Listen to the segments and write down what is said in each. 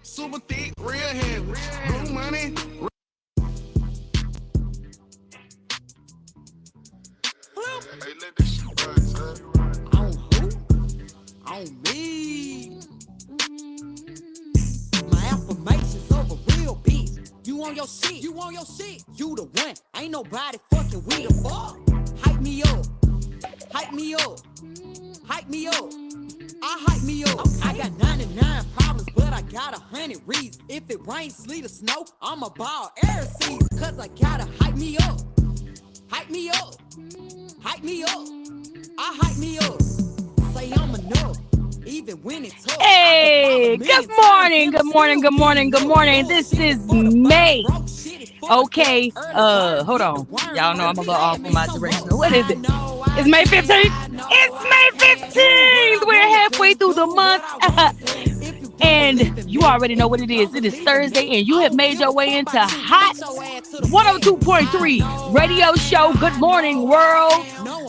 Super thick, real heavy. Blue money. Hey, let this shit run, son. On who? On me. My affirmations of a real bitch. You on your shit. You on your shit. You the one. Ain't nobody fucking with the fuck. Hype me up. Hype me up. Hype me up. I hype me up. I got 99 problems, but I got 100 reasons. If it rains, sleet, or snow, I'ma ball air season. Cause I gotta hype me up. Hype me up. Hype me up. I hype me up. Say I'm enough. Even when it's tough. Hey, good morning, good morning, good morning, good morning. This is May. Okay, hold on. Y'all know I'm a little off on my direction. What is it? It's May 15th. It's May 15th. We're halfway through the month. And you already know what it is. It is Thursday, and you have made your way into Hott 102.3 radio show. Good morning, world.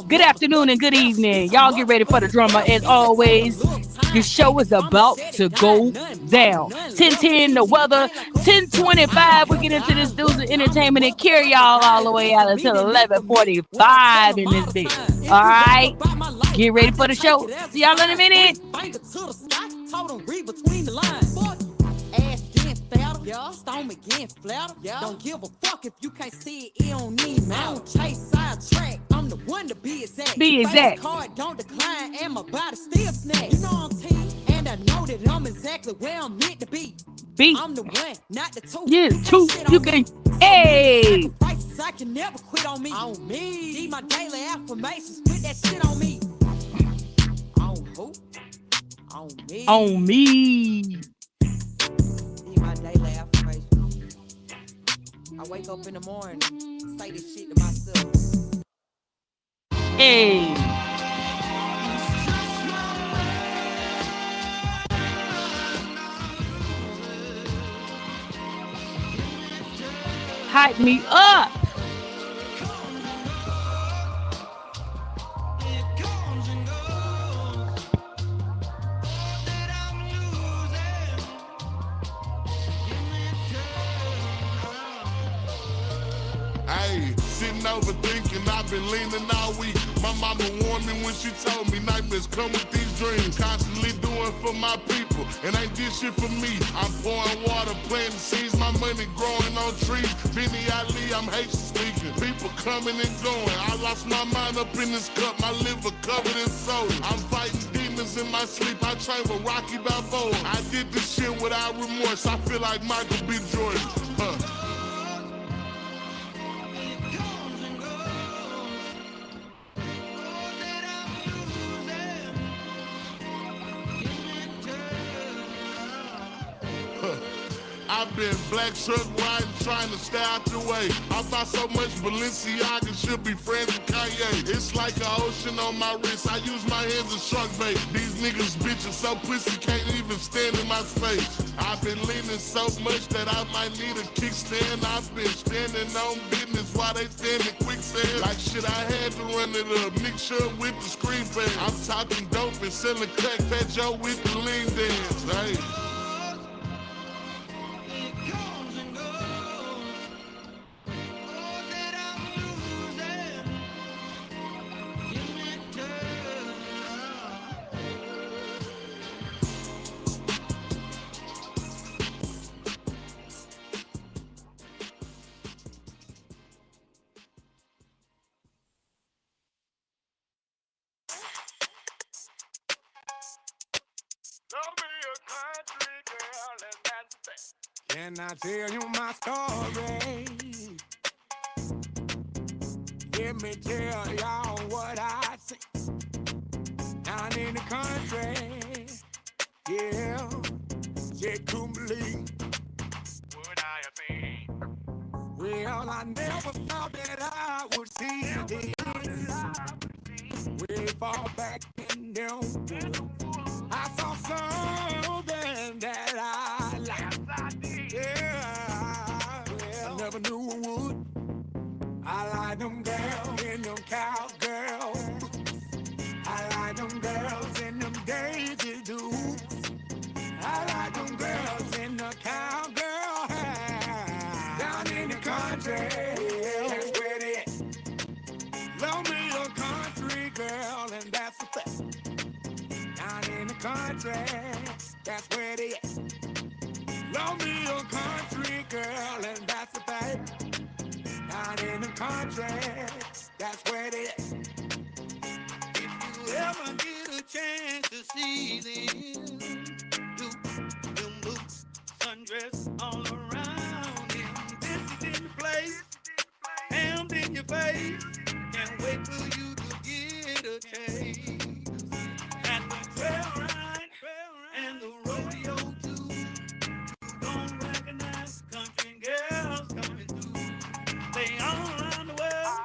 Good afternoon and good evening. Y'all get ready for the drummer. As always, the show is about to go down. 10:10, the weather. 10:25, we get into this news and entertainment and carry y'all all the way out until 11:45 in this bitch. All right? Get ready for the show. See y'all in a minute. Told them read between the lines. Ass getting fatter, yeah. Stomach getting flatter, yeah. Don't give a fuck if you can't see it, don't need me. I don't chase sidetrack. I'm the one to be exact. Be exact. Face card don't decline and my body still snap. You know I'm team, and I know that I'm exactly where I'm meant to be. I'm the one, not the two. Yeah, two. You can. Hey. I can never quit on me. On me. Need my daily affirmations. Put that shit on me. On who? On me. On me. Need my daily affirmation. I wake up in the morning, say this shit to myself. Hey. Hype me up. Hey, sitting overthinking, I've been leaning all week. My mama warned me when she told me nightmares come with these dreams. Constantly doing for my people, and ain't this shit for me. I'm pouring water, planting seeds, my money growing on trees. Benny Ali, I'm Haitian speaking. People coming and going. I lost my mind up in this cup, my liver covered in soda. I'm fighting demons in my sleep, I train with Rocky Balboa. I did this shit without remorse, I feel like Michael B. Jordan. I've been black truck riding, trying to stay out the way. I bought so much Balenciaga, should be friends with Kanye. It's like an ocean on my wrist, I use my hands as shark bait. These niggas bitches so pussy, can't even stand in my space. I've been leaning so much that I might need a kickstand. I've been standing on business while they stand in quicksand. Like shit, I had to run it up, mix up with the screen fan. I'm talking dope and selling crack, Fat Joe with the lean dance. Hey. Can I tell you my story? Let me tell y'all what I see down in the country. Yeah, just couldn't believe what I have been. Well, I never thought that I would see this. Way far back in the world, I saw something that I liked. Yeah, well, I never knew I would. I like them girls in them cowgirls. I like them girls in them Daisy Dukes. I like them girls in country, that's where they at. Love me a country girl, and that's the fact. Down in the country, that's where they at. Love me a country girl, and that's the fact. Down in the country, that's where they at. If you ever get a chance to see them, them boots, sundress all around him, this is in the place, hammed in your face. Can't wait for you to get a taste. At the trail ride and the rodeo too, you don't recognize country girls coming through. They all around the world.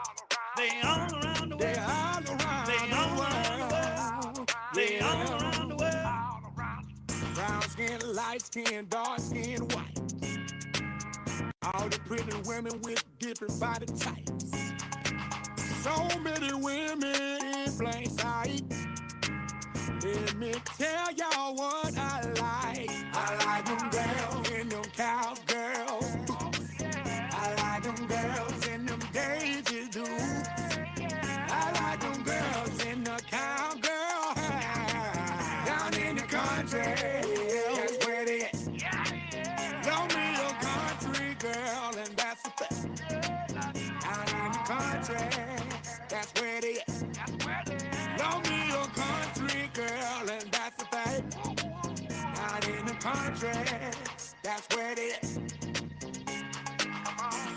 They all around the world. They all around the world. They all around the world. Brown skin, light skin, dark skin, white. All the pretty women with different body types. So many women in plain sight. Let me tell y'all what I like. I like them girls in them cowgirl boots. I like them girls in them Daisy Dukes. I like them girls in the cowgirl hair. Down in the country, that's where they at. Love me a country girl, and that's the fact. Down in the country, that's where they at. Love me a country girl, and that's the fact. Down in the country, that's where they at.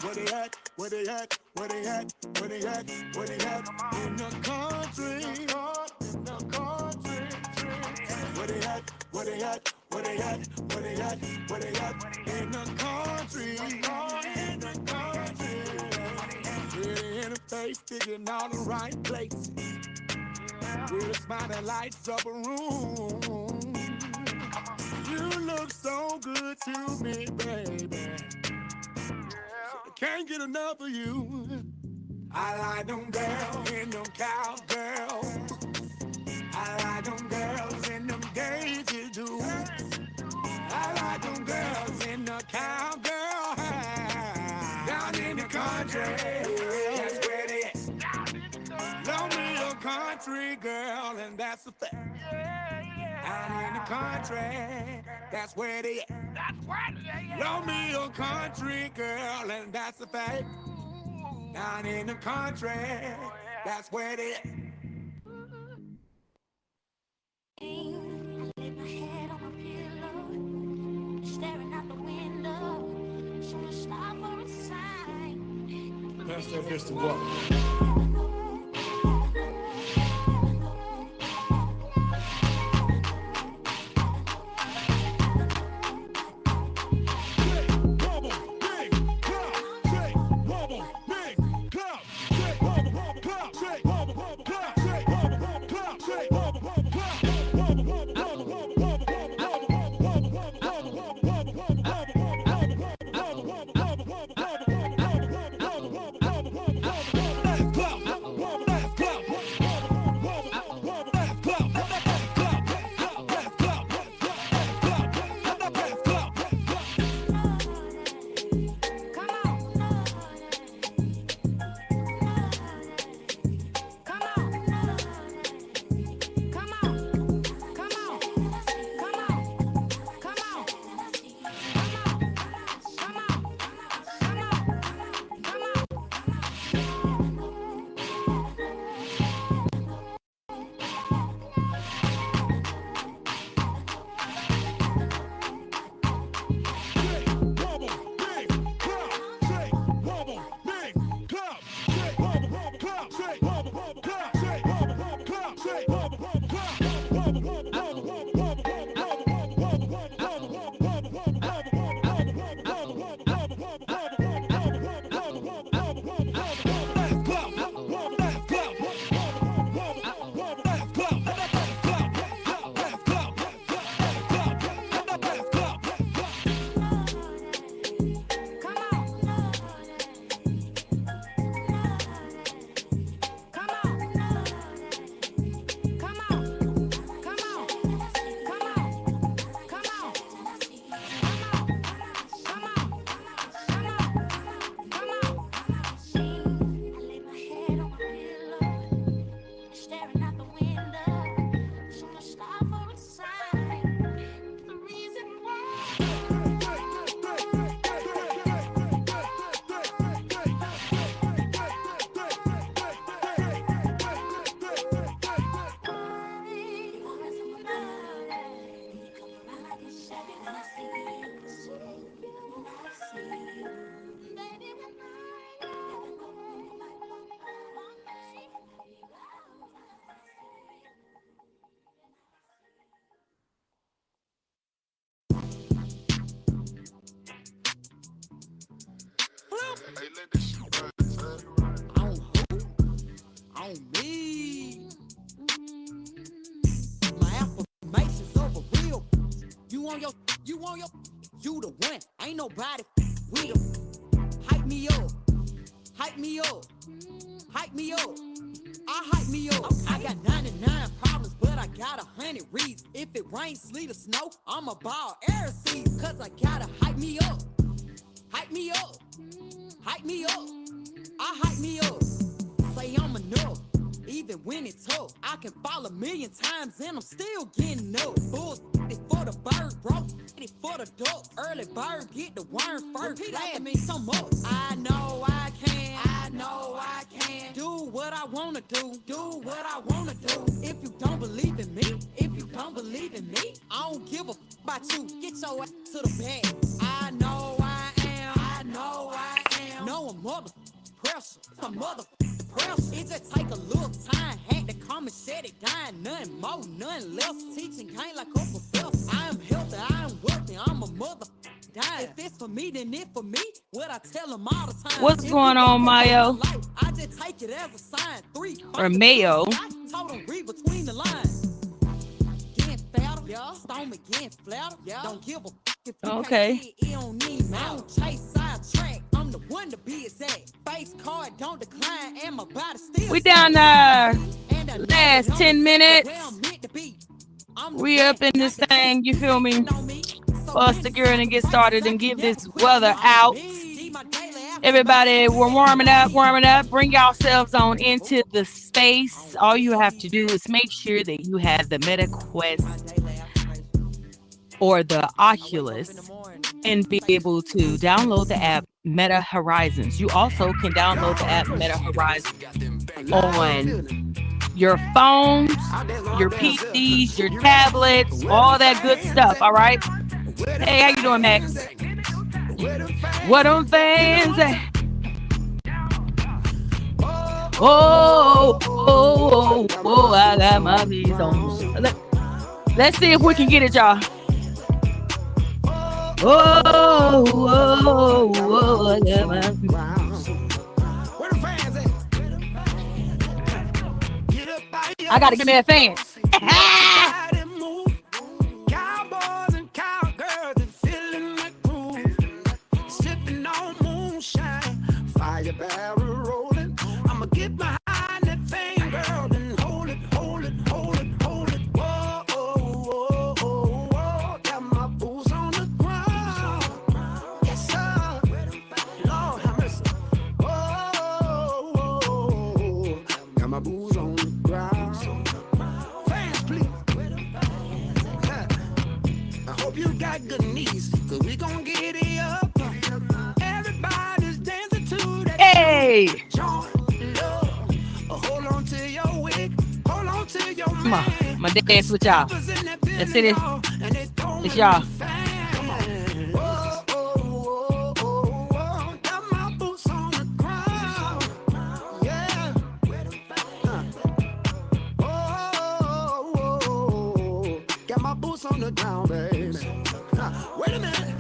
Where they at? Where they at? Where they at? Where they at? Where they at? In the country, in the country. Where they at? Where they at? Where they at? Where they at? Where they at? In the country, in the country. Pretty in the face, sticking all the right places. With the smiling lights up a room. You look so good to me, baby. Can't get enough of you. I like them girls in them cowgirl boots. I like them girls in them Daisy Dukes. I like them girls in the cowgirl hair. Down in the country, that's where they at. Love me a country girl, and that's a fact. Down in the country, that's where they at. Love me a country girl, and that's a fact. Down in the country, that's where they at. I lay my head on my pillow, staring out the window. So I stop for a sign. Pass that bitch to what? Hey, let this shit run, son. On who? On me. My affirmations over real. You on your, you the one. Ain't nobody we the hype me up, hype me up, hype me up. I hype me up. I got 99 problems, but I got 100 reasons. If it rains, sleet, or snow, I'ma ball air season. Cause I gotta hype me up, hype me up, hype me up. I hype me up. Say I'm enough. Even when it's tough, I can fall 1,000,000 times and I'm still getting up. Bulls it for the bird, bro. It for the duck. Early bird get the worm first. Repeat after me some more. I know I can. I know I can. Do what I wanna do. Do what I wanna do. If you don't believe in me, if you don't believe in me, I don't give a about you. Get your ass to the bed. I know I am. I know I am. No, I'm mother pressure. I'm mother pressure. It just take a little time. Had to come and set it down. Nothing more, nothing less. Teaching ain't like a professor. I am healthy, I am wealthy. I'm a mother dying. If it's for me, then it for me. What I tell them all the time. What's going on, Mayo? I just take it as a sign. 3 Or Mayo? I told them read between the lines. Getting fatter, yeah. Stomach getting flatter, yeah. Don't give a if you Okay. can't see it, it don't need me. I don't chase sidetrack. I'm the one to be exact. Face card don't decline, and my body still. We down there. Last 10 minutes. We up in this thing, you feel me? For us to get in and get started and give this weather out. Everybody, we're warming up. Bring yourselves on into the space. All you have to do is make sure that you have the Meta Quest or the Oculus and be able to download the app Meta Horizons. You also can download the app Meta Horizons on your phones, your PCs, your tablets, all that good stuff, all right? Hey, how you doing, Max? What them fans say? Oh, I got my bees on. Let's see if we can get it, y'all. I got my bees. I gotta give me a fan. Cowboys and cowgirls are feeling the groove. Sipping on moonshine, fire barrel rolling. I'ma get behind that thing, girl, and hold it. Whoa, got my boots on the ground. Yes, sir. Lord have mercy. Got my boots on the ground. Fans, please. I hope you got good knees, cause we gon' get it up. Everybody's dancing to that. Hey! Love. Hold on to your wig. Hold on to your Come on, man. I'm gonna dance with y'all. Let's see this. It's y'all. Got my boots on the ground. Yeah. Got my boots on the ground, baby. Wait a minute.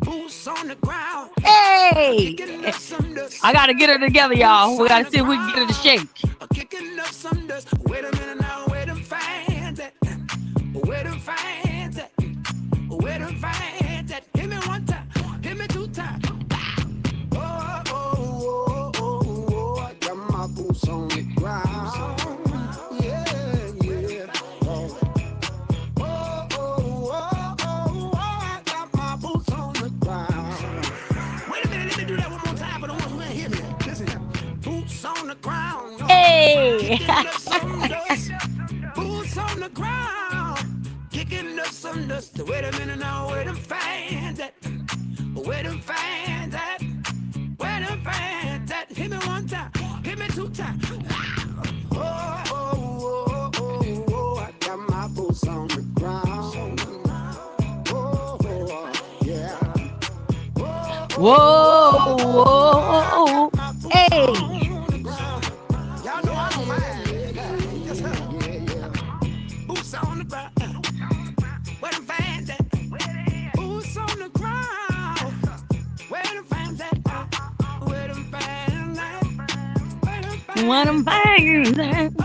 Boots on the ground. Hey! Kicking up some dust. I gotta get her together, y'all. We gotta see if we can get her to shake. Kicking up some dust. Wait a minute now. Where them fans at? Where them fans at? Where them fans at? Hit me one time. Hit me 2 times. I got my boots on the ground. Yeah. I got my boots on the ground. Wait a minute, let me do that one more time for the ones who ain't hear me. Listen here. Boots on the ground. Hey! Kicking up some dust. Boots on the ground. Kicking up some dust. Wait a minute now, where them fans at? Where them fans at? Where them fans at? Hit me 1 time. Hit me 2 times. I got my boots on the ground. Yeah. Whoa! Hey! Y'all know I don't mind. Yes, sir. Yeah. Boots on the ground. Where them fans at? Boots on the ground. what I'm saying.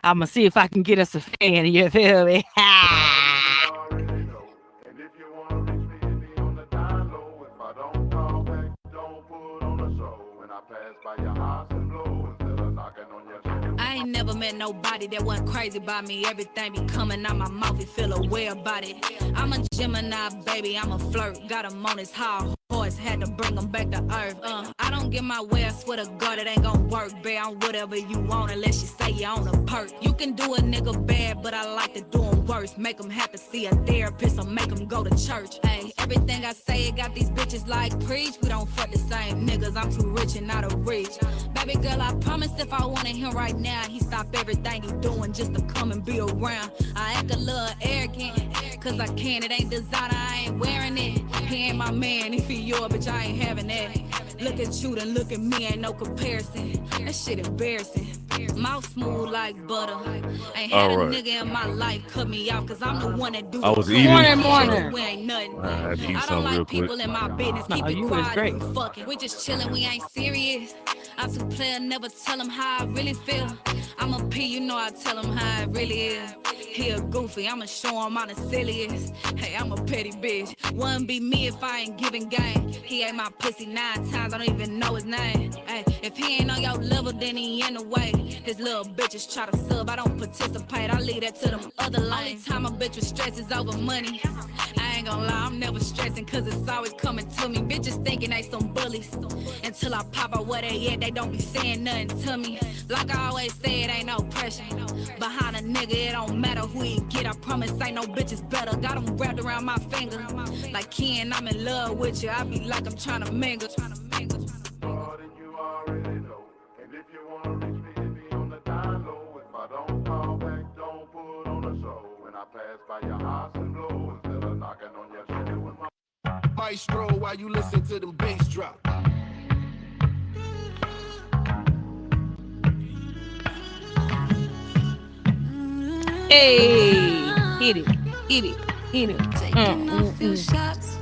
I'm gonna see if I can get us a fan. You feel me? I ain't never met nobody that wasn't crazy about me. Everything be coming out my mouth, you feel aware about it. I'm a Gemini, baby, I'm a flirt. Got him on his high horse, had to bring him back to earth. I don't get my way, I swear to God, it ain't gonna work, babe. I'm whatever you want, unless you say you own a perk. You can do a nigga bad, but I like to do him worse. Make him have to see a therapist or make him go to church. Hey, everything I say, it got these bitches like preach. We don't fuck the same niggas, I'm too rich and out of reach. Baby girl, I promise if I wanted him right now, he stop everything he doing just to come and be around. I act a little arrogant, cause I can, it ain't designer, I ain't wearing it. He ain't my man, if he your bitch, I ain't having that. Look at you, then look at me, ain't no comparison. That shit embarrassing. Mouth smooth like butter. Ain't had a nigga in my life cut me out, cause I'm the one that do I was the eating. Morning. we ain't nothing. I had to eat I don't something real like quick. people in my business. Keep No, it you was quiet great. if we fucking. We just chillin', we ain't serious. I'm too player, never tell him how I really feel. I'm a P, you know I tell him how it really is. He a goofy, I'ma show him I'm the silliest. Hey, I'm a petty bitch. Wouldn't be me if I ain't giving game. He ate my pussy 9 times, I don't even know his name. Hey, if he ain't on your level, then he in the way. His little bitches try to sub, I don't participate. I leave that to them other lanes. Only time a bitch with stress is over money. I ain't gonna lie, I'm never stressing, cause it's always coming to me. Bitches thinking they some bullies. Until I pop out where they at, they don't be saying nothing to me. Like I always say, it ain't no pressure. Behind a nigga, it don't matter who he get. I promise ain't no bitches better. Got him wrapped around my finger. Like Ken, I'm in love with you. I be like I'm tryna mingle. Maestro, while you listen to them bass drop. Hey, hit it, hit it, hit it. Taking a few shots,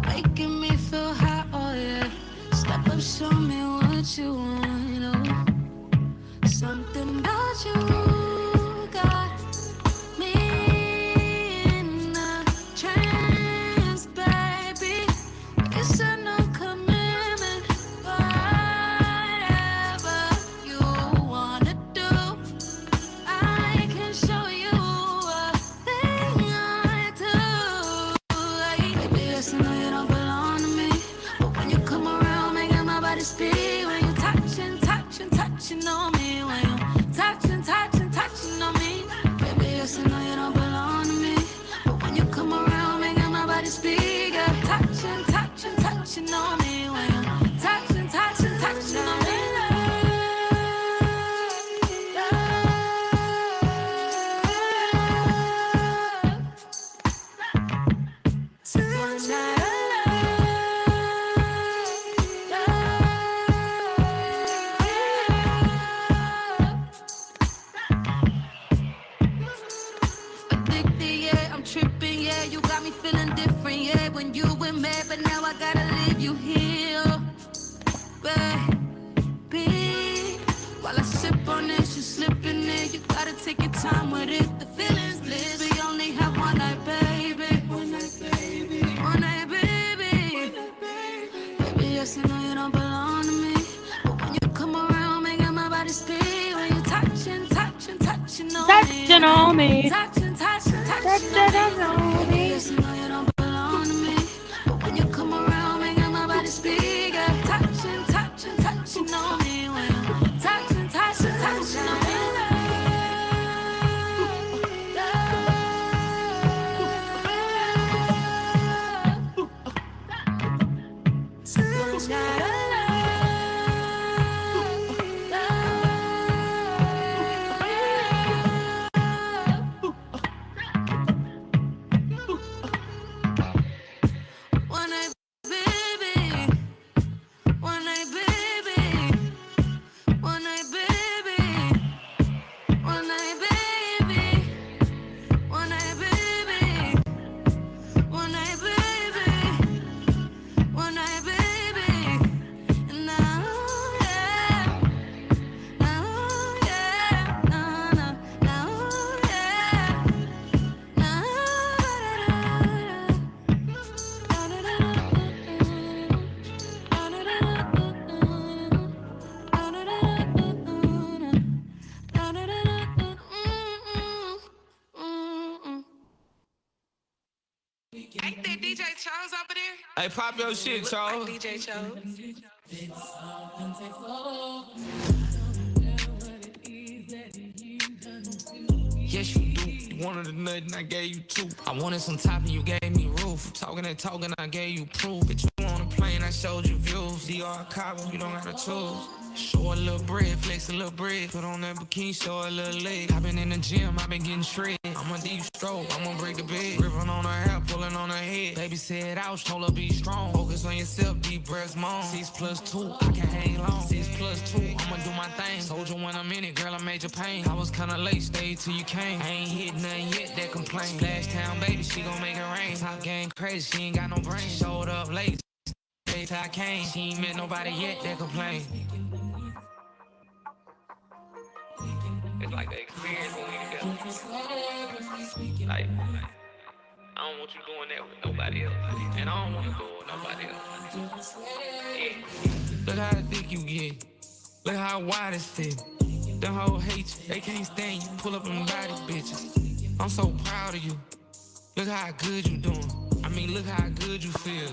making me feel hot, oh yeah. Step up, show me what you want, oh. Something about you got me in a trance, baby. It's a no commitment, whatever you wanna do. I can show you a thing I do. Like, baby, yes, I know you don't belong to me, but when you come around, making my body speak. When you touching on me. When you touching on me. Baby, yes, I know you don't belong to me, but when you come around, making my body speak. Yeah, touching on me. When you touching on me. One night addicted, yeah, I'm tripping, yeah. You got me feeling different, yeah. When you were mad, but now I gotta leave you here, baby. While I sip on this, you slipping in. You gotta take your time with it. The feelings live. We only have one night, baby. One night, baby. One night, baby. Baby, yes, I know you don't belong to me, but when you come around, making my body speak. When you touching on me. Touching on me. Touching Touching on me. Yes, I know you don't belong to me, but when you come around, making my body speak. Yeah, touching on me. When you touching on me. One night Hey, pop your shit, y'all. DJ Cho. Yes, you do. You wanted a nut and I gave you two. I wanted some top and you gave me roof. Talking and talking, I gave you proof. Bitch, you on a plane, I showed you views. DR Cabo, you don't gotta choose. Show a little bread, flex a little bread. Put on that bikini, show a little leg. I been in the gym, I been getting shred. I'ma deep stroke, I'ma break the bed. Gripping on her hair, pulling on her head. Baby said ouch, told her be strong. Focus on yourself, deep breaths, moan. 6+2, I can hang long. 6+2, I'ma do my thing. Told you when I'm in it, girl, I made your pain. I was kinda late, stayed till you came. I ain't hit nothing yet that complain. Splash town, baby, she gon' make it rain. Top game crazy, she ain't got no brain. Showed up late, days I came. She ain't met nobody yet that complain. It's like the experience when we together. Like, I don't want you doing that with nobody else. And I don't want to do it with nobody else. Yeah. Look how thick you get. Look how wide it's fit. Them hoes hate you. They can't stand you. Pull up on body bitches. I'm so proud of you. Look how good you doing. I mean, look how good you feel.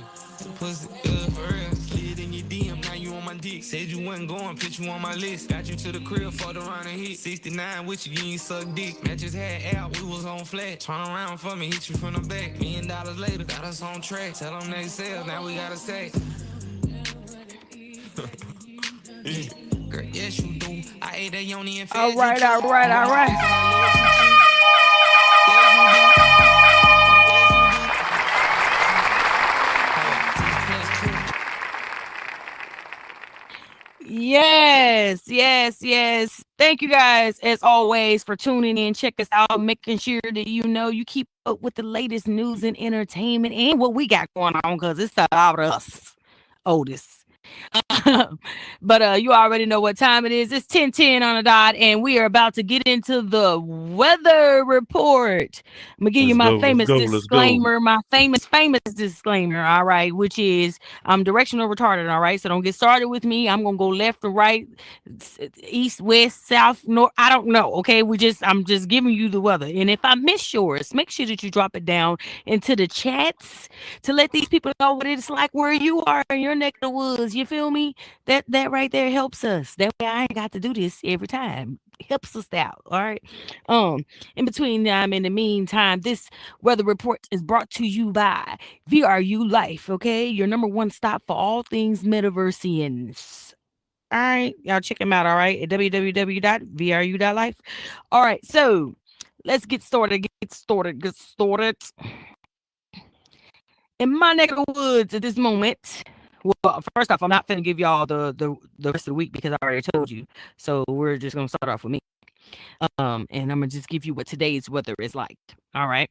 Pussy good for real. Slid in your DM, now you on my dick. Said you wasn't going, put you on my list. Got you to the crib, fought around and hit. 69 with you, you ain't suck dick. That just had out, we was on flat. Turn around for me, hit you from the back. $1,000,000 later, got us on track. Tell them they sell, now we gotta say. Yeah. Girl, yes you do. I ate that yoni and fed All right, you too. all right, all right. Yes, you do. Yes, yes, yes. Thank you guys, as always, for tuning in. Check us out, making sure that you know you keep up with the latest news and entertainment and what we got going on because it's about us, Otis. But you already know what time it is. It's 10:10 on the dot, and we are about to get into the weather report. I'm gonna give you my famous disclaimer, my famous disclaimer, all right, which is I'm directional retarded, all right. So don't get started with me. I'm gonna go left or right, east, west, south, north. I don't know. Okay, I'm just giving you the weather. And if I miss yours, make sure that you drop it down into the chats to let these people know what it's like where you are in your neck of the woods. You feel me? That right there helps us. That way I ain't got to do this every time. Helps us out. All right. In between time, in the meantime, this weather report is brought to you by VRU Life. Okay, your number one stop for all things metaversians. All right, y'all check them out. All right, at www.vru.life. All right, so let's get started. Get started. In my neck of the woods at this moment. Well, first off, I'm not finna give y'all the rest of the week because I already told you. So we're just gonna start off with me. And I'm gonna just give you what today's weather is like. All right.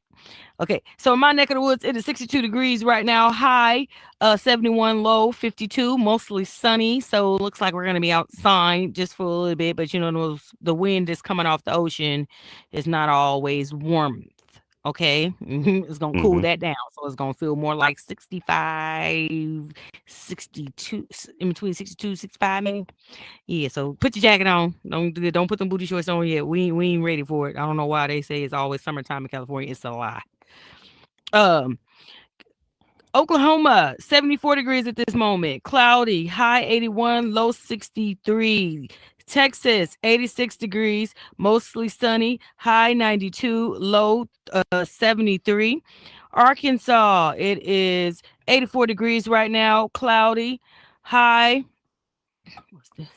Okay. So in my neck of the woods, it is 62 degrees right now. High, 71, low, 52, mostly sunny. So it looks like we're gonna be outside just for a little bit, but you know, the wind is coming off the ocean is not always warm. Okay. It's gonna cool that down. So it's gonna feel more like 65, 62, in between 62, 65 maybe. Yeah, so put your jacket on. Don't put them booty shorts on yet. We ain't ready for it. I don't know why they say it's always summertime in California. It's a lie. Um, Oklahoma, 74 degrees at this moment. Cloudy, high 81, low 63. Texas, 86 degrees, mostly sunny, high 92, low 73. Arkansas, it is 84 degrees right now, cloudy, high. What's this?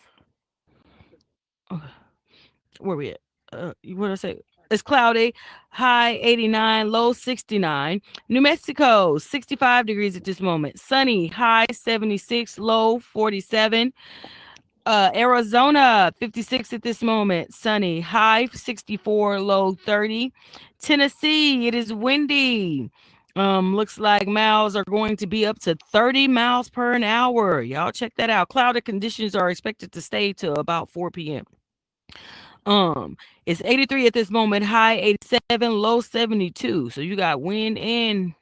Where we at? What did I say? It's cloudy, high 89, low 69. New Mexico, 65 degrees at this moment. Sunny, high 76, low 47. Arizona, 56 at this moment. Sunny, high 64, low 30. Tennessee, it is windy. Looks like miles are going to be up to 30 miles per an hour. Y'all check that out. Clouded conditions are expected to stay to about 4 p.m. It's 83 at this moment, high 87, low 72. So you got wind and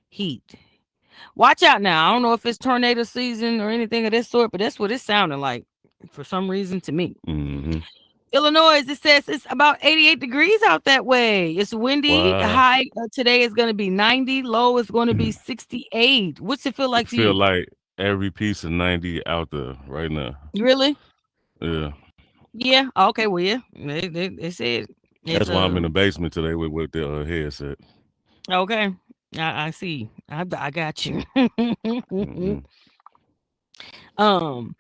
heat. Watch out now. I don't know if it's tornado season or anything of this sort, but that's what it's sounding like for some reason to me. Illinois, it says it's about 88 degrees out that way. It's windy. Wow. High today is going to be 90. Low is going to be 68. What's it feel It like to feel you? like every piece of 90 out there right now. Really? Yeah. Yeah. Okay. Well, yeah. They said it's That's why I'm in the basement today with the headset. okay. I see. I got you. Mm-mm. um,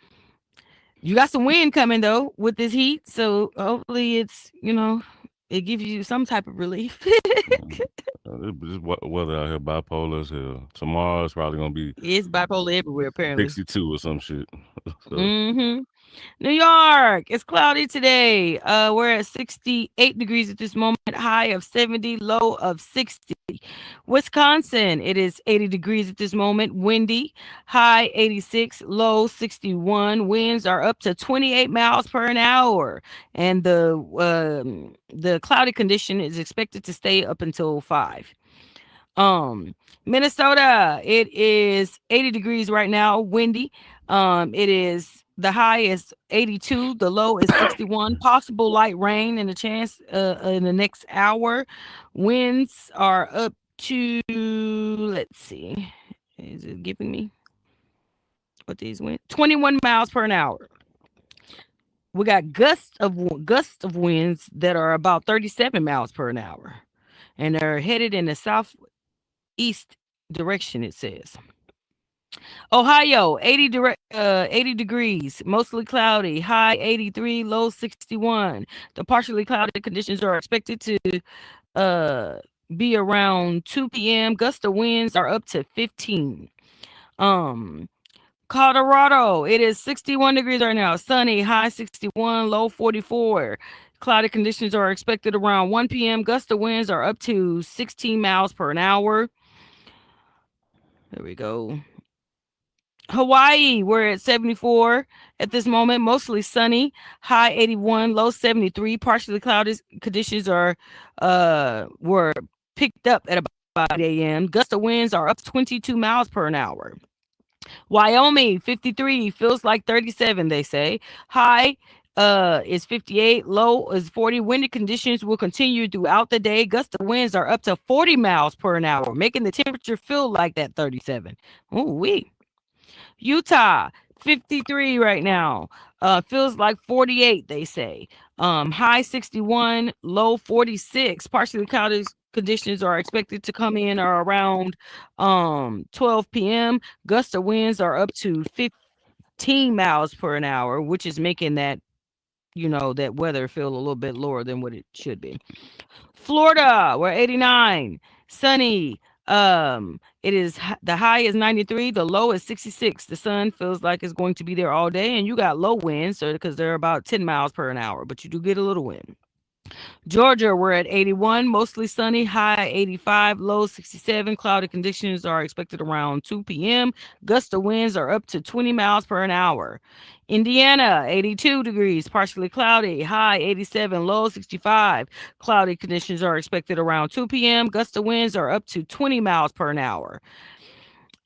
you got some wind coming though with this heat, so hopefully it's it gives you some type of relief. Mm. Weather out here bipolar as hell. Tomorrow it's probably gonna be It's bipolar everywhere apparently. 62 or some shit. So Mm-hmm. New York, it's cloudy today. We're at 68 degrees at this moment, high of 70, low of 60. Wisconsin, it is 80 degrees at this moment, windy, high 86, low 61. Winds are up to 28 miles per an hour, and the cloudy condition is expected to stay up until 5. Minnesota, it is 80 degrees right now, windy. It is the high is 82, the low is 61. Possible light rain and a chance in the next hour. Winds are up to let's see. Is it giving me what these winds? 21 miles per an hour. We got gusts of winds that are about 37 miles per an hour, and they're headed in the southeast direction. It says. Ohio, 80 degrees, mostly cloudy, high 83, low 61. The partially cloudy conditions are expected to uh be around 2 p.m. Gust of winds are up to 15. Um Colorado, it is 61 degrees right now, sunny, high 61, low 44. Cloudy conditions are expected around 1 p.m. Gust of winds are up to 16 miles per an hour. There we go. Hawaii, we're at 74 at this moment, mostly sunny, high 81, low 73. Partially cloudy conditions are were picked up at about 8 a.m. Gust of winds are up 22 miles per an hour. Wyoming, 53, feels like 37, they say. High is 58, low is 40. Windy conditions will continue throughout the day. Gust of winds are up to 40 miles per an hour, making the temperature feel like that 37. Ooh, wee. Utah, 53 right now. Feels like 48, they say. High 61, low 46. Partially cloudy conditions are expected to come in or around 12 p.m. Gust of winds are up to 15 miles per an hour, which is making that weather feel a little bit lower than what it should be. Florida, we're 89, sunny. The high is 93, the low is 66. The sun feels like it's going to be there all day, and you got low winds, so because they're about 10 miles per an hour, but you do get a little wind. Georgia, we're at 81, mostly sunny, high 85, low 67. Cloudy conditions are expected around 2 p.m. Gust of winds are up to 20 miles per an hour. Indiana, 82 degrees, partially cloudy, high 87, low 65. Cloudy conditions are expected around 2 p.m. Gust of winds are up to 20 miles per an hour.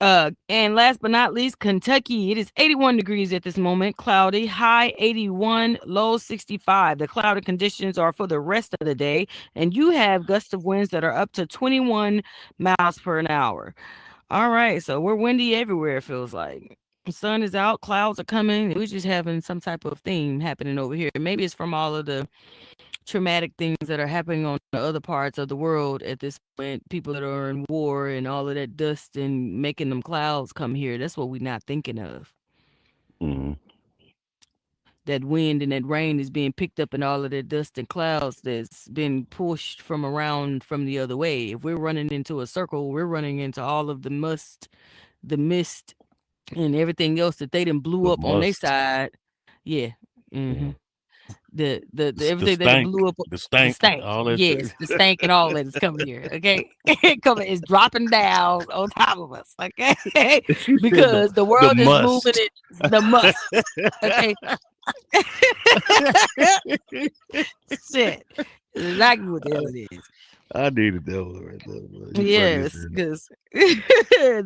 And last but not least, Kentucky. It is 81 degrees at this moment, cloudy, high 81, low 65. The cloudy conditions are for the rest of the day, and you have gusts of winds that are up to 21 miles per an hour. All right, so we're windy everywhere, it feels like. The sun is out, clouds are coming. We're just having some type of theme happening over here. Maybe it's from all of the traumatic things that are happening on the other parts of the world at this point. People that are in war and all of that dust and making them clouds come here. That's what we're not thinking of. Mm-hmm. That wind and that rain is being picked up and all of that dust and clouds that's been pushed from around from the other way. If we're running into a circle, we're running into all of the mist, and everything else that they done blew The up on their must. side. Yeah. Yeah. hmm the The everything that done stank. blew up, The the stank. stank, All that shit. yes, the stank and all that is coming here, okay? Coming is dropping down on top of us, okay? She said Because the the world is moving must. it, the must, okay? Shit, exactly what the hell it is. I needed that one right there, bro. You funny as Yes, hell. because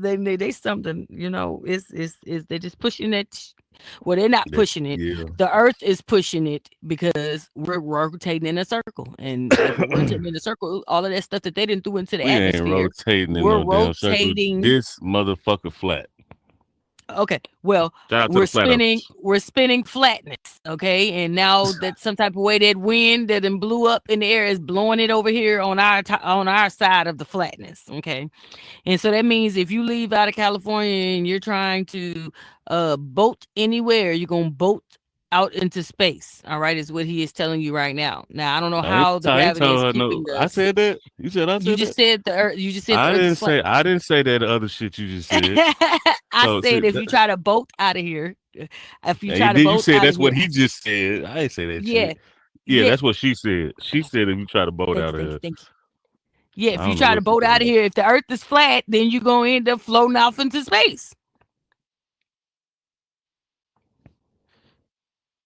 they something, it's they just pushing that. Well, they're not That, pushing it. yeah. The Earth is pushing it because we're rotating in a circle. And if we're rotating in a circle, all of that stuff that they didn't do into the We ain't atmosphere, rotating in we're no damn circle. rotating. This motherfucker flat. Okay, well, Shout out to the flat earthers. we're spinning flatness. Okay, and now that some type of way that wind that then blew up in the air is blowing it over here on on our side of the flatness. Okay, and so that means if you leave out of California and you're trying to boat anywhere, you're gonna boat out into space. All right, is what he is telling you right now. Now I don't know how the I ain't gravity told is her keeping no. I the. said that. You said I You said just that. said the earth. You just said the earth is flat. I didn't say that other shit you just said. I So see, said if you try to boat out of here, if you try and to then you boat said out of that's here, what he just said. I ain't say that yeah, shit. Yeah, yeah. that's what she said. She said if you try to boat Thank you, out of thank you, here, thank you. Yeah, I if you don't know try to what you boat talking out of about. here, if the earth is flat, then you're gonna end up floating off into space.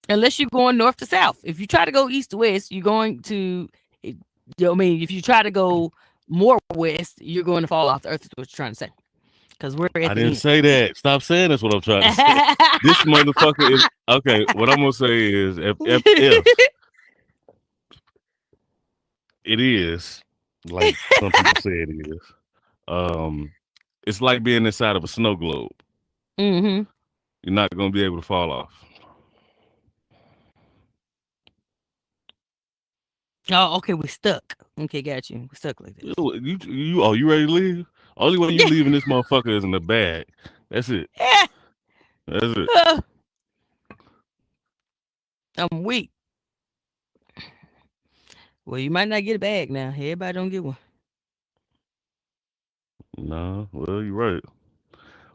Unless you're going north to south. If you try to go east to west, you're going to I mean, if you try to go more west, you're going to fall off the earth is what you're trying to say. Because we're I at didn't the say that. Stop saying that's what I'm trying to say. This motherfucker is okay. What I'm gonna say is if end. it is like some people say it is, um, it's like being inside of a snow globe. Mm-hmm. You're not gonna be able to fall off. Oh, okay, we're stuck. Okay, got you. We're stuck like this. You ready to leave? Only way you leaving this motherfucker is in the bag. That's it. Yeah. That's it. I'm weak. Well, you might not get a bag now. Everybody don't get one. No, well, you're right.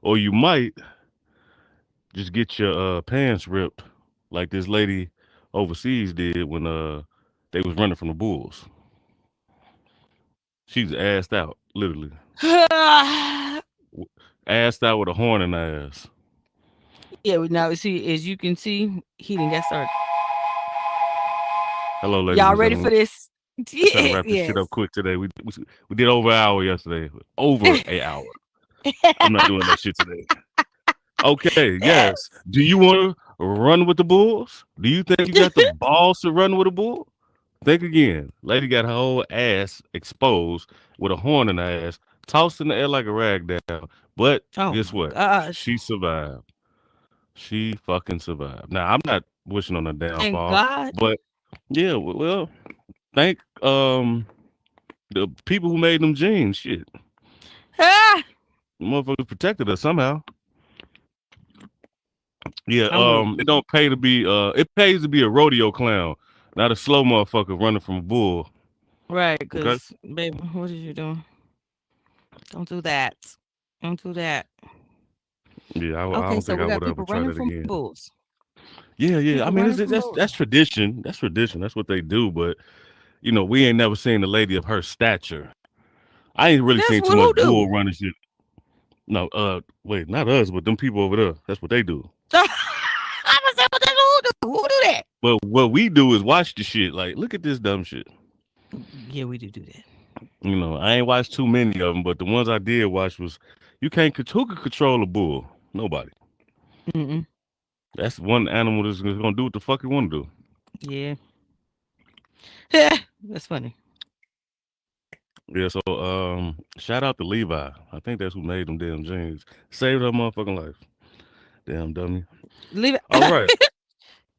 Or you might just get your pants ripped like this lady overseas did when they was running from the bulls. She's assed out, literally. Assed out with a horn in her ass. Yeah, now see, as you can see, he didn't get started. Hello, ladies Y'all and ready for gentlemen. this? Let's try to wrap this shit Yes. up quick today. We did over an hour yesterday. Over an hour. I'm not doing that shit today. Okay, yes. Do you want to run with the Bulls? Do you think you got the balls to run with a bull? Think again. Lady got her whole ass exposed with a horn in her ass, tossed in the air like a rag down. But Oh guess my what? gosh. She survived. She fucking survived. Now I'm not wishing on a Thank downfall, God. but yeah, well, thank the people who made them jeans. Shit, Ah, the motherfuckers protected us somehow. Yeah, I'm weak. it don't pay to be it pays to be a rodeo clown, not a slow motherfucker running from a bull. Right, Okay? because, baby, what are you doing? Don't do that. Don't do that. Yeah, I Okay, don't so think we I got would ever people try running that from again. bulls. Yeah, yeah. I People mean, running from bulls. that's tradition. That's tradition. That's what they do. But we ain't never seen a lady of her stature. I ain't really That's seen too what much who do. bull running shit. No, wait, not us, but them people over there. That's what they do. I'm gonna say, but that's who do. Who do that? But what we do is watch the shit. Like, look at this dumb shit. Yeah, we do that. I ain't watched too many of them, but the ones I did watch was you can't who can control a bull? Nobody. Mm-mm. That's one animal that's gonna do what the fuck it want to do. Yeah. That's funny. Yeah, so shout out to Levi. I think that's who made them damn jeans. Saved her motherfucking life. Damn dummy. Leave All it. right.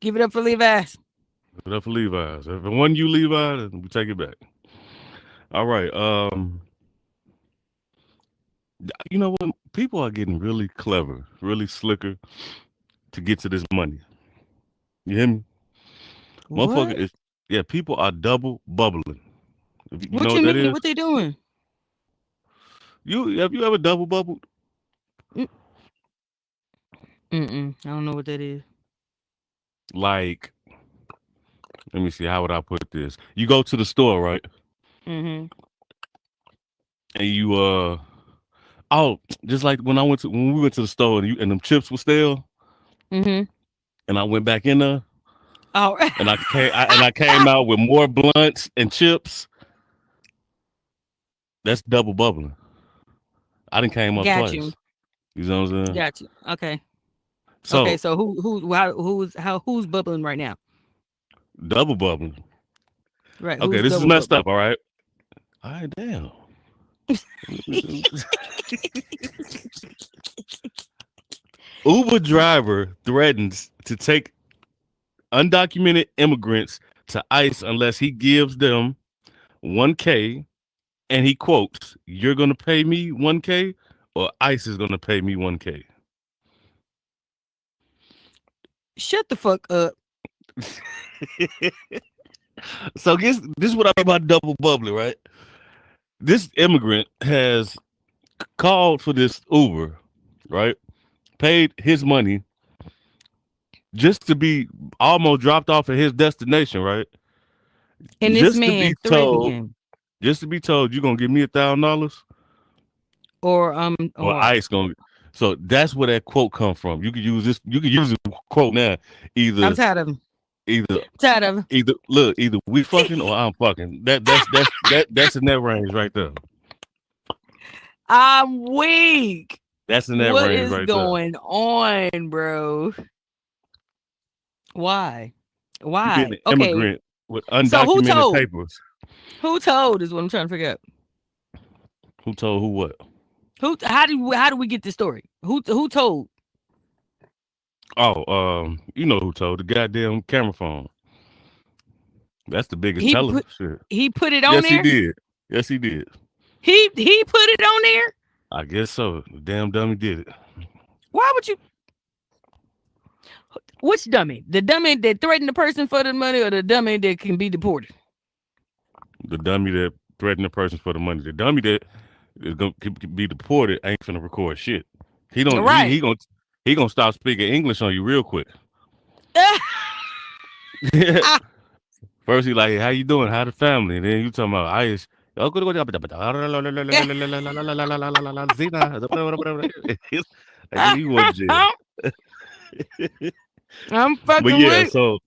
Give it up for Levi's. Give it up for Levi's. If it wasn't you, Levi, then we take it back. All right. You know what? People are getting really clever, really slicker to get to this money. You hear me? Motherfucker What? is yeah, people are double bubbling. You What know you what that mean? is? What they doing? You have you ever double bubbled? Mm. Mm-mm. I don't know what that is. Like, let me see, how would I put this? You go to the store, right? Mm-hmm. And you oh, just like when we went to the store and them chips were stale, Mm-hmm. and I went back in there All right. and I came out with more blunts and chips. That's double bubbling. I didn't came up Got you. twice. You know what I'm saying? Got you. Okay. Okay, So so who's bubbling right now? double bubble. Right, Okay, who's this is double messed bubbling? up. All right. All right, damn. Uber driver threatens to take undocumented immigrants to ICE unless he gives them 1K, and he quotes, "You're gonna pay me 1K, or ICE is gonna pay me 1K." Shut the fuck up. So this is what I mean by double bubbly, right? This immigrant has called for this Uber, right? Paid his money just to be almost dropped off at his destination, right? And this Just to man be threatened told, him, you're gonna give me $1,000, or or ICE gonna. So that's where that quote come from. You could use this. You could use the quote now. I'm Either, tired of him. either, Tired of him. either we fucking or I'm fucking. That's in that range right there. I'm weak. That's in that What range is right there. going on, bro? Why? You get Why? an Okay. immigrant with So who undocumented told? papers. Who told is what I'm trying to figure out. Who told who what? Who? How do we get this story? Who told? Oh, you know who told? The goddamn camera phone. That's the biggest He teller. put Shit. he put it on Yes, he there. did. Yes, he did. He put it on there. I guess so. The damn dummy did it. Why would you? Which dummy? The dummy that threatened the person for the money, or the dummy that can be deported? The dummy that threatened the person for the money. The dummy that is gonna could be deported ain't finna record shit. He don't. Right. He gonna stop speaking English on you real quick. First he like, how you doing? How the family? And then you talking about ICE. I give you one jail. I'm But fucking yeah, with. so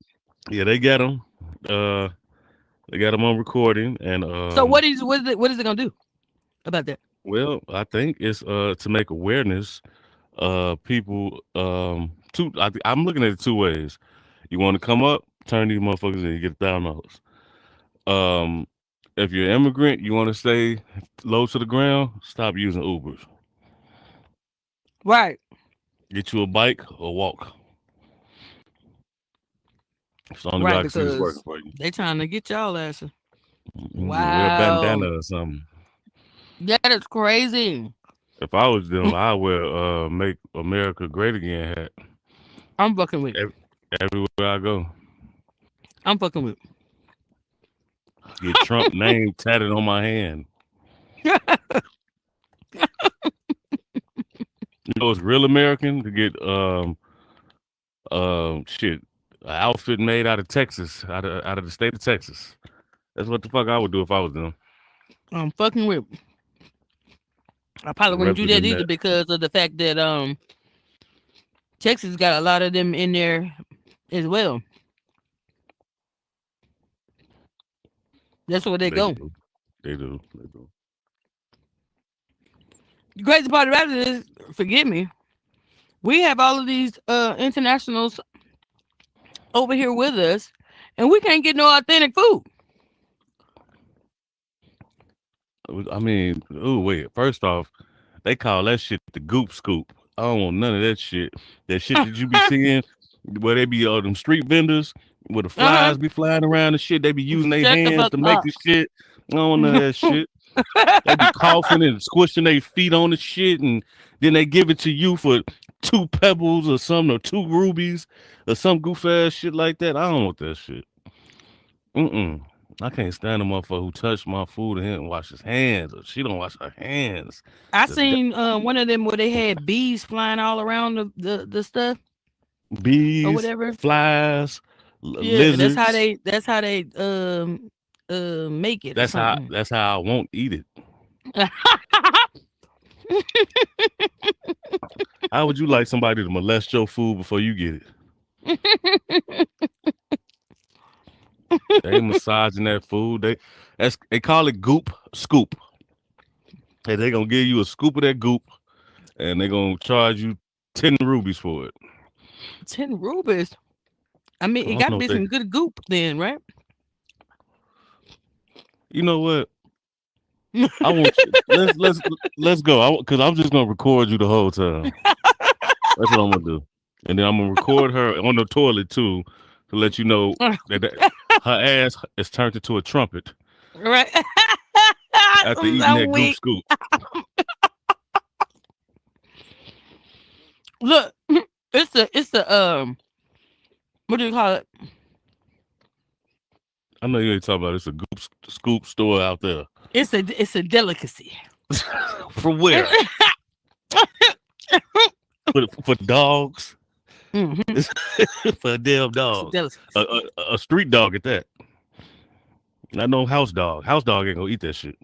yeah, they got him. They got him on recording, and So what is it gonna do about that? well, I think it's to make awareness. People I'm looking at it two ways. You want to come up, turn these motherfuckers in, you get $1,000. Um, if you're an immigrant, you want to stay low to the ground, stop using Ubers. Right. Get you a bike or walk. It's the only way Right. I can see this working Because for you. they trying to get y'all asses. Wear a Wow. bandana or something. That is crazy. If I was them, I wear "Make America Great Again" hat I'm fucking with. everywhere I go. I'm fucking with. Get Trump name tatted on my hand. You know, it's real American to get shit, an outfit made out of Texas, out of the state of Texas. That's what the fuck I would do if I was them. I'm fucking with. I probably wouldn't do that Representing either that. because of the fact that Texas got a lot of them in there as well. That's where they They go. do. They do. They do. The crazy part about it is, forgive me, we have all of these internationals over here with us, and we can't get no authentic food. I mean, ooh, wait. First off, they call that shit the goop scoop. I don't want none of that shit. That shit that you be seeing where they be them street vendors where the Uh flies be flying around and shit. They be using their Shut the hands fuck to make up. this shit. I don't want none of that shit. They be coughing and squishing their feet on the shit, and then they give it to you for 2 pebbles or something, or 2 rubies, or some goof ass shit like that. I don't want that shit. Mm-mm. I can't stand a motherfucker who touched my food and didn't wash his hands, or she don't wash her hands. I The d- seen one of them where they had bees flying all around the stuff or bees, whatever. flies, Yeah, that's how lizards. they make it or something. That's how I won't eat it. How would you like somebody to molest your food before you get it? They ain't massaging that food. They call it goop scoop. Hey, they gonna give you a scoop of that goop, and they gonna charge you 10 rubies for it. 10 rupees. I mean, I it don't got to know be if they. some good goop then, right? You know what? I want you. Let's go. Because I'm just gonna record you the whole time. That's what I'm gonna do, and then I'm gonna record her on the toilet too, to let you know that her ass is turned into a trumpet Right. after eating I'm that goop weak. scoop. Look, it's the what do you call it? I know you ain't talking about. It's a goop scoop store out there. It's a delicacy. From where? For dogs. Mhm. For a damn It's a dog. delicacy. A street dog at that. Not no house dog. House dog ain't gonna eat that shit.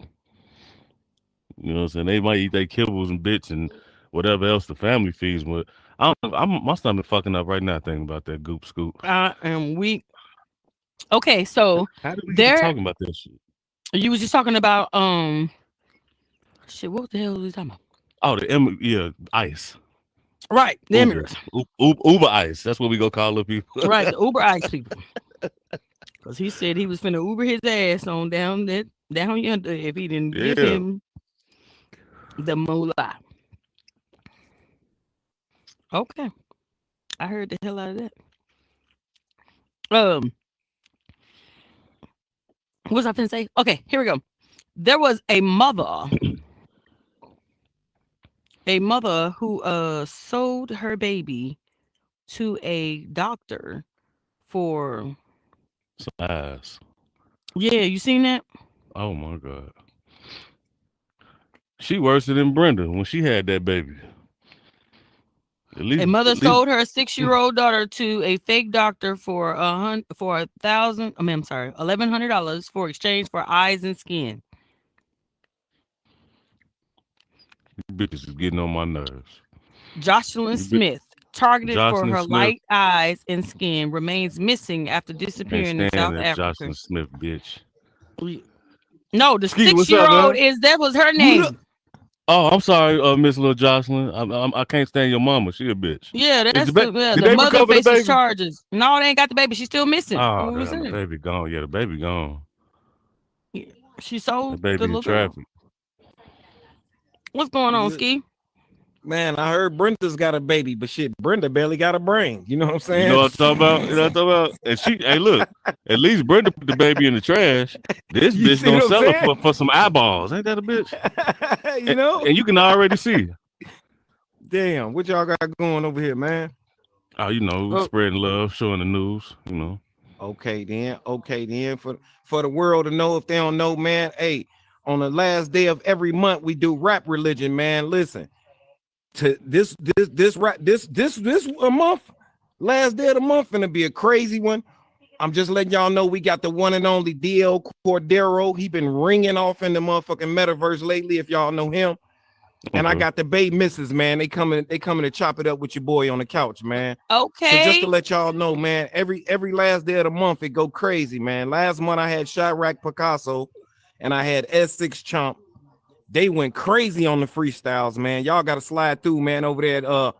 You know what I'm saying? They might eat their kibbles and bits and whatever else the family feeds. But my stomach fucking up right now thinking about that goop scoop. I am weak. Okay, so How did we get to there talking about that shit? you was just talking about shit. What the hell was we talking about? Oh, ice. Right, the Uber. Emirates. Uber ice. That's what we gonna call the people. Right, the Uber Ice people. Because he said he was finna Uber his ass on down yonder if he didn't give Yeah. him the moolah. Okay, I heard the hell out of that. Um, what was I finna say? Okay, here we go. There was a mother who sold her baby to a doctor for Some ass. yeah, you seen that? Oh my god. She worse than Brenda when she had that baby. A mother At least sold her 6-year-old daughter to a fake doctor for $1,000. I mean, I'm sorry, $1,100 for exchange for eyes and skin. bitches is getting on my nerves. Jocelyn You bi- Smith, targeted for Jocelyn her Smith. light eyes and skin, remains missing after Can't disappearing in stand South that Africa. Jocelyn Smith bitch. No, the Ski, what's up, 6-year-old man? is that was her What up? name. Oh, I'm sorry, Miss Little Jocelyn. I can't stand your mama. She a bitch. Yeah, Is that's the ba- the Did the they mother recover the faces baby? charges. No, they ain't got the baby. She's still missing. Oh What we damn, the saying? baby gone. Yeah, the baby gone. Yeah. She The sold the baby in little girl. traffic. What's going on, Ski? Man, I heard Brenda's got a baby, but shit, Brenda barely got a brain. You know what I'm You know saying? what I'm talking about? You know what I'm talking about? And hey, look, at least Brenda put the baby in the trash. This You bitch see gonna what I'm sell her saying? for some eyeballs. Ain't that a bitch? You know? And you can already see. Damn, what y'all got going over here, man? Oh, you know, Oh, spreading love, showing the news, you know. Okay, then. Okay, then. For the world to know, if they don't know, man. Hey, on the last day of every month, we do rap religion, man. Listen, to this rap this a month, last day of the month, gonna be a crazy one. I'm just letting y'all know we got the one and only DL Cordero. He been ringing off in the motherfucking metaverse lately, if y'all know him. And I Okay. got the Bay Misses, man. They coming to chop it up with your boy on the couch, man. So just to okay. let y'all know, man, every last day of the month it go crazy, man. Last month I had Chirac Picasso and I had S6 Chomp. They went crazy on the freestyles, man. Y'all got to slide through, man, over there at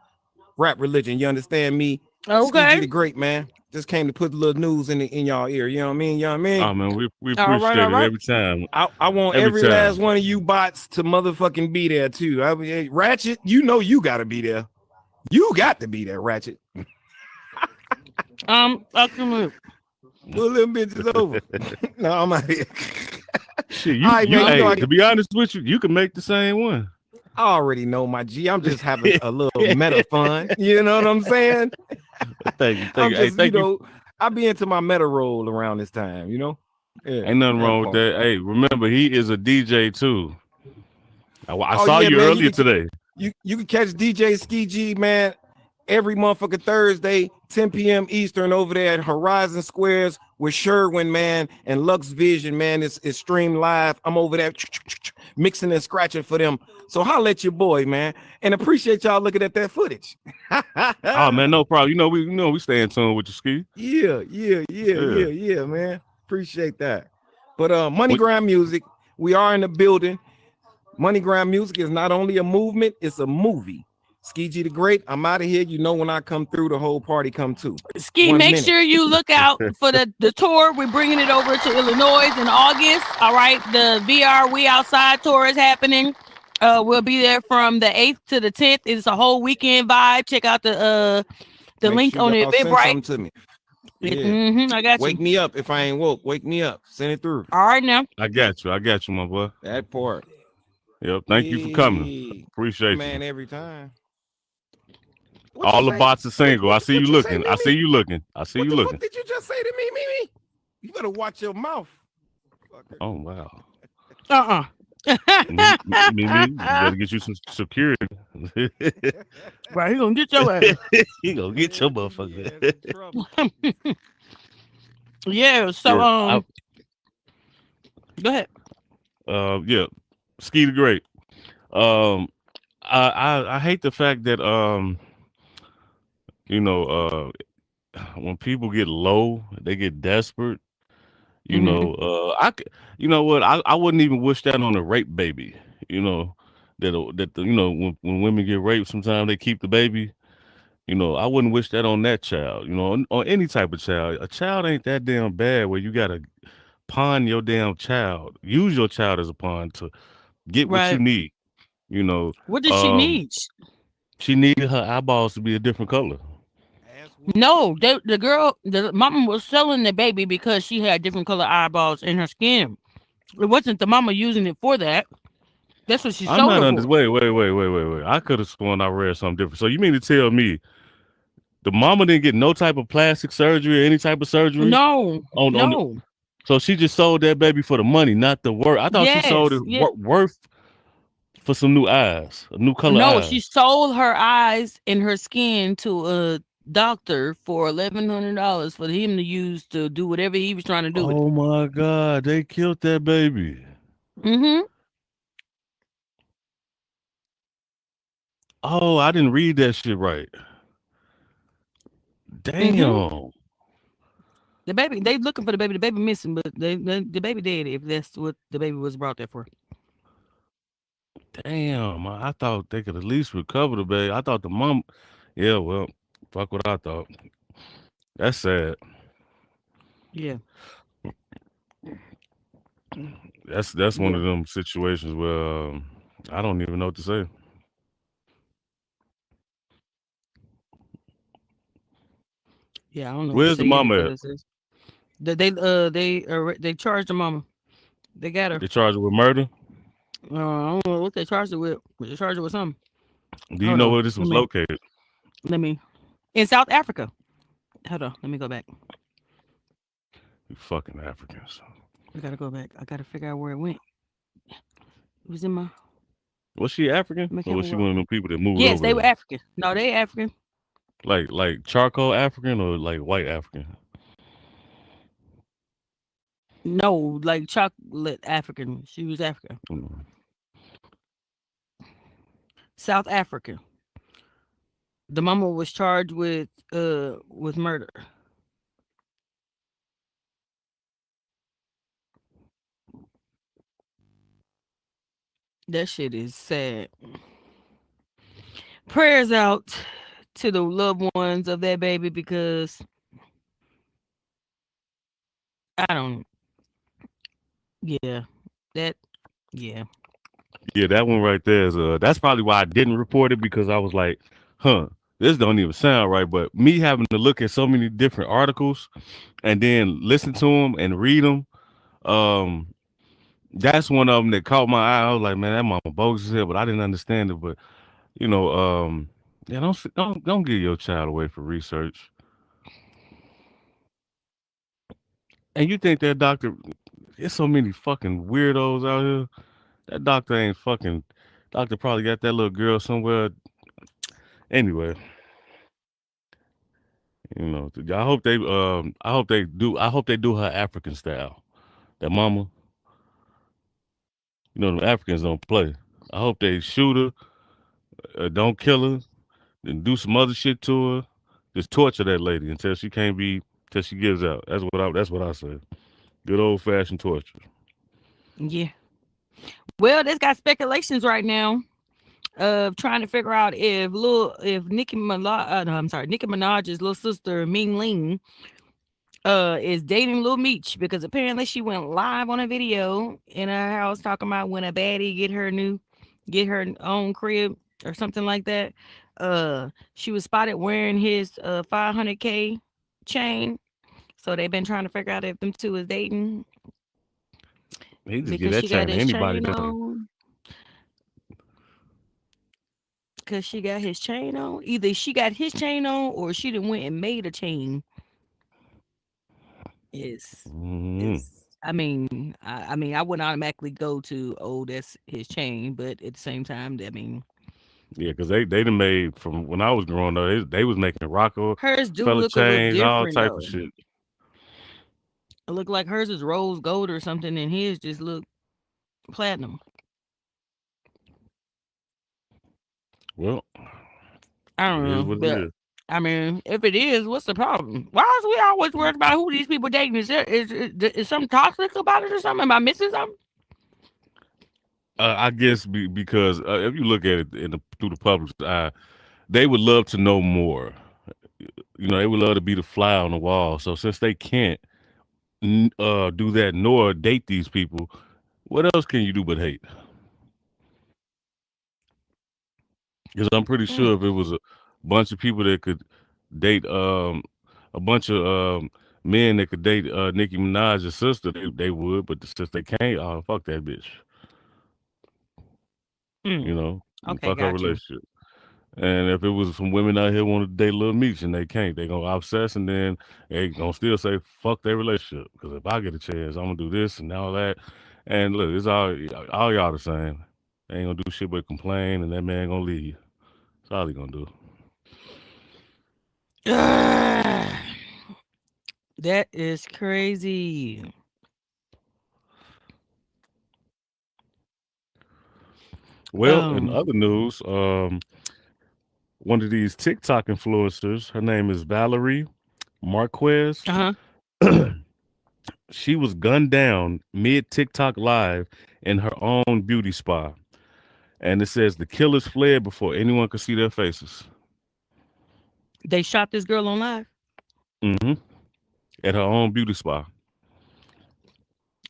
Rap Religion. You understand me? Ski G Okay. the Great, man. Just came to put a little news in y'all ear. You know what I mean? You know what I mean? Oh man, we All right. appreciate All it right. every time. I want Every every last time. one of you bots to motherfucking be there too. I mean, hey, Ratchet, you know you got to be there. You got to be there, Ratchet. I can move. Pull them bitches over. No, I'm out here. Shit, All right, man. You know hey, to be honest with you, you can make the same one. I already know my G. I'm just having a little meta fun. You know what I'm saying? Thank you. I'm Hey, just, you thank you. know, I be into my meta role around this time, you know? Yeah. Ain't nothing wrong with part. that. Hey, remember he is a DJ too. I Oh saw yeah, you man. earlier today. You can catch DJ Ski G, man, every motherfucking Thursday, 10 p.m. Eastern, over there at Horizon Squares with Sherwin, man, and Lux Vision, man. It's streamed live. I'm over there mixing and scratching for them. So holla at your boy, man, and appreciate y'all looking at that footage. Oh man, no problem. You know we stay in tune with the ski. Yeah, man. Appreciate that. But What- MoneyGram Music, we are in the building. MoneyGram Music is not only a movement, it's a movie. Ski G the Great, I'm out of here. You know when I come through, the whole party come too. Ski, 1 make minute. sure you look out for the tour. We're bringing it over to Illinois in August. All right, the VR We Outside tour is happening. We'll be there from the 8th to the 10th. It's a whole weekend vibe. Check out the Make link sure on the y'all send Eventbrite. something to me. Yeah. I got Wake you. me up if I ain't woke. Wake me up. Send it through. All right now. I got you. I got you, my boy. That part. Yep. Thank you for coming. Hey, Appreciate man, you. every time. What you All the say? bots are single. I see you What you say, looking. I see Mimi? you looking. I see What you the looking. fuck did you just say to me, Mimi? You better watch your mouth. Fucker. Oh wow. Mimi, you better get you some security. Right, he gonna get your ass. He gonna get your motherfucker. Trouble. Yeah. So Yeah, go ahead. yeah. Ski the Great. Um, I hate the fact that you know, when people get low, they get desperate. You know, you know what? I wouldn't even wish that on a rape baby. You know, you know when women get raped, sometimes they keep the baby. You know, I wouldn't wish that on that child. You know, on any type of child. A child ain't that damn bad where you gotta pawn your damn child. Use your child as a pawn to get what you Right. need. You know, What does she need? she needed her eyeballs to be a different color. No, the mama was selling the baby because she had different color eyeballs in her skin. It wasn't the mama using it for that. That's what she I'm sold not her under. for. Wait. I could have sworn I read something different. So you mean to tell me the mama didn't get no type of plastic surgery or any type of surgery No, on no. so she just sold that baby for the money, not the worth. I thought she sold Yes, it yeah. worth for some new eyes, a new color No, eyes. she sold her eyes and her skin to a doctor for $1,100 for him to use to do whatever he was trying to do with it. Oh my God, they killed that baby. Mm-hmm. Oh, I didn't read that shit right. Mm-hmm. Damn. The baby, they looking for the baby. The baby missing, but the baby dead if that's what the baby was brought there for. Damn. I thought they could at least recover the baby. I thought the mom. Yeah, well, fuck what I thought. That's sad. Yeah, That's one yeah, of them situations where I don't even know what to say. yeah. I don't know what to Where's the say either mama at? because they charged the mama. They got her. They charged her with murder. I don't know what they charged her with. But they charged her with something. Do you Hold know on. where this was located? Let me in South Africa. Hold on. Let me go back. You fucking Africans. I gotta go back. I gotta figure out where it went. It was in my Was she African, or was camera she roll. one of them people that moved Yes, over they were there? African. No, they African. Like charcoal African or like white African? No, like chocolate African. She was African. Mm. South Africa. The mama was charged with murder. That shit is sad. Prayers out to the loved ones of that baby because I don't. Yeah, that. Yeah, Yeah, that one right there is that's probably why I didn't report it because I was like, huh, this don't even sound right. But me having to look at so many different articles and then listen to them and read them, um, that's one of them that caught my eye. I was like, man, that mama bogus as hell, but I didn't understand it. But you know, yeah, don't give your child away for research. And you think that doctor? There's so many fucking weirdos out here. That doctor ain't fucking. Doctor probably got that little girl somewhere. Anyway, you know, I hope they do her African style. That mama, you know, the Africans don't play. I hope they shoot her, don't kill her, then do some other shit to her. Just torture that lady until she can't be, till she gives out. That's what I say. Good old fashioned torture. yeah. Well, there's got speculations right now. of trying to figure out if Nicki Minaj, no, I'm sorry, Nicki Minaj's little sister Ming Ling is dating Lil Meech because apparently she went live on a video in her house talking about when a baddie get her own crib or something like that. She was spotted wearing his 500K chain. So they've been trying to figure out if them two is dating He just give because that she got chain to his anybody, chain don't he? on. Cause she got his chain on. Either she got his chain on or she done went and made a chain. Is Mm-hmm. is I mean I wouldn't automatically go to, oh, that's his chain, but at the same time, I mean Yeah, because they done made from when I was growing up. They was making hers do Rockefeller look a little chains, all different type of though. shit. It look like hers is rose gold or something, and his just look platinum. Well, I it don't is know, what it but is. I mean, if it is, what's the problem? Why is we always worried about who these people dating? Is something toxic about it or something? Am I missing something? I guess because if you look at it through the public's eye, they would love to know more. You know, they would love to be the fly on the wall. So since they can't do that nor date these people, what else can you do but hate? Because I'm pretty sure if it was a bunch of people that could date a bunch of men that could date Nicki Minaj's sister, they would, but since they can't, oh fuck that bitch. You Mm, know, okay, fuck her got you. relationship. And if it was some women out here wanted to date Lil Meech and they can't, they gonna obsess and then they gonna still say fuck their relationship. Because if I get a chance, I'm gonna do this and all that. And look, it's all y'all the same. They ain't gonna do shit but complain, and that man gonna leave. That's all he gonna do. That is crazy. Well, in Um, other news, one of these TikTok influencers, her name is Valerie Marquez. uh-huh. She was gunned down mid TikTok live in her own beauty spa. And it says the killers fled before anyone could see their faces. They shot this girl on live. Hmm. At her own beauty spa.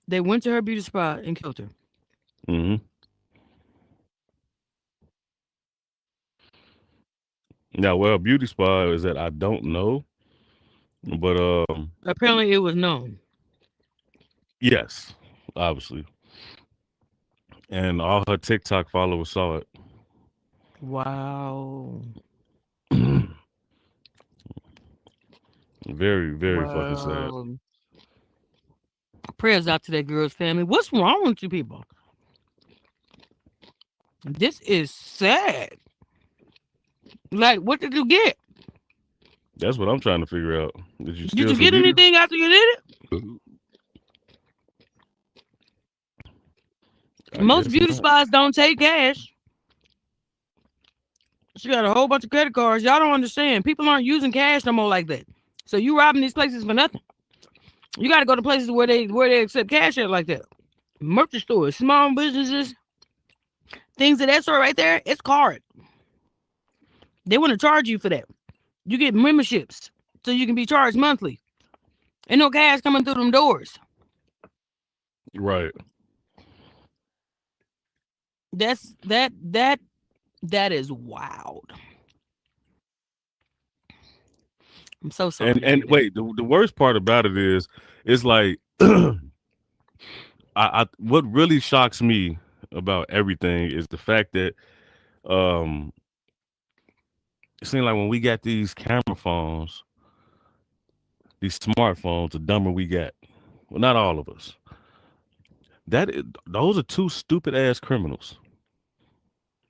They went to her beauty spot and killed her. Hmm. Now, where beauty spa is that, I don't know. But Apparently, it was known. yes, obviously. And all her TikTok followers saw it. Wow. Very, very fucking sad. Wow. Prayers out to that girl's family. What's wrong with you people? This is sad. Like, what did you get? That's what I'm trying to figure out. Did you Did steal you some get video? anything after you did it? I Most guess beauty not. spots don't take cash. She got a whole bunch of credit cards. Y'all don't understand. People aren't using cash no more like that. So you robbing these places for nothing. You got to go to places where they accept cash at like that. Merchant stores, small businesses, things of that sort right there. It's card. They want to charge you for that. You get memberships so you can be charged monthly. Ain't no cash coming through them doors. Right. That's that is wild. I'm so sorry to And hear that. wait, the worst part about it is, it's like I what really shocks me about everything is the fact that um it seems like when we got these camera phones, these smartphones, the dumber we got. Well, not all of us. Those are two stupid ass criminals.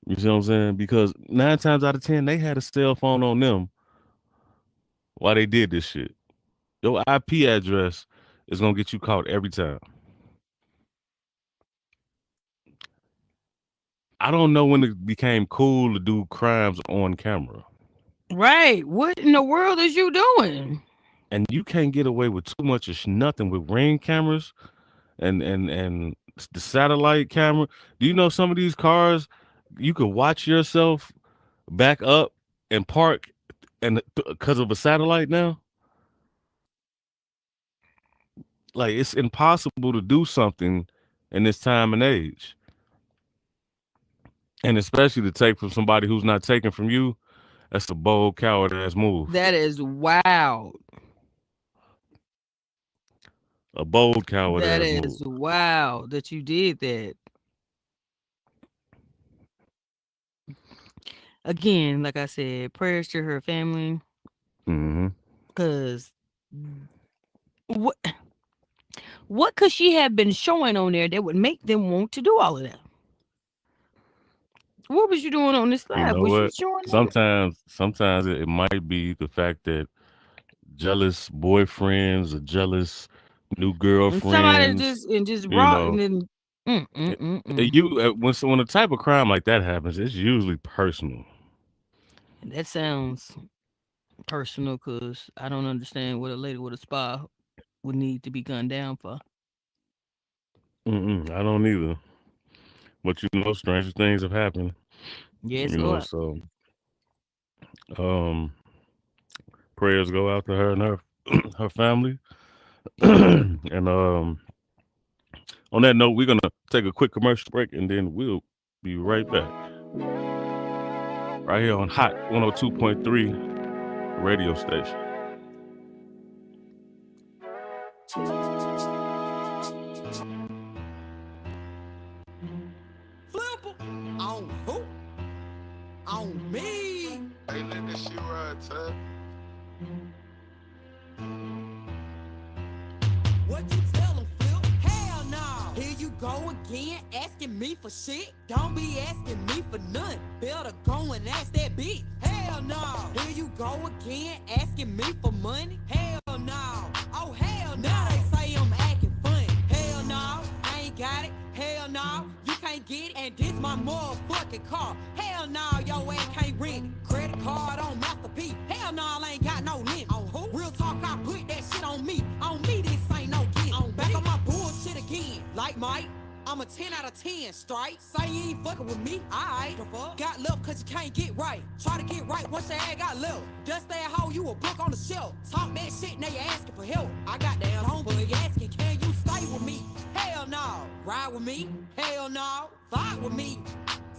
You see what I'm saying? Because 9 times out of 10, they had a cell phone on them while they did this shit. Your IP address is gonna get you caught every time. I don't know when it became cool to do crimes on camera. Right. What in the world is you doing? And you can't get away with too much of nothing with Ring cameras and the satellite camera. Do you know some of these cars? you could watch yourself back up and park, and because of a satellite now, like it's impossible to do something in this time and age, and especially to take from somebody who's not taking from you. That's a bold, coward ass move. That is wild. A bold, coward That ass move. is wild that you did that. Again, like I said, prayers to her family. Mm-hmm. Cause what could she have been showing on there that would make them want to do all of that? What was you doing on this You live? know Was you what? showing that? Sometimes it might be the fact that jealous boyfriends or jealous new And somebody girlfriends, just you raw and know, then when a type of crime like that happens, it's usually personal. And that sounds personal because I don't understand what a lady with a spa would need to be gunned down for. I don't either. But stranger things have happened. Yes, Lord. So um, prayers go out to her and her her family. And on that note, we're gonna take a quick commercial break, and then we'll be right back. Right here on Hot 102.3 radio station. Flipper on who? On me. Hey, let this shit ride, Ted. What you tell him, Flip? Hell no. Here you go again, asking me for shit. Don't be asking me for none. Better go and ask that bitch. Hell no. Here you go again, asking me for money. Hell no. Oh, hell no. Now they say I'm acting funny. Hell no. I ain't got it. Hell no. You can't get it. And this my motherfucking car. Hell no. Your ass can't rent it. Credit card on Master P. Hell no. I ain't got no limit. On who? Real talk, I put that shit on me. On me, this ain't no get. On back on my bullshit again. Like Mike. I'm a 10 out of 10, straight. Say you ain't fucking with me, alright. The fuck? Got love cause you can't get right. Try to get right once your ass got love. Dust that hoe, you a book on the shelf. Talk that shit, now you asking for help. I got the answer. Don't be asking, can you stay with me? Hell no. Ride with me? Hell no. Vibe with me?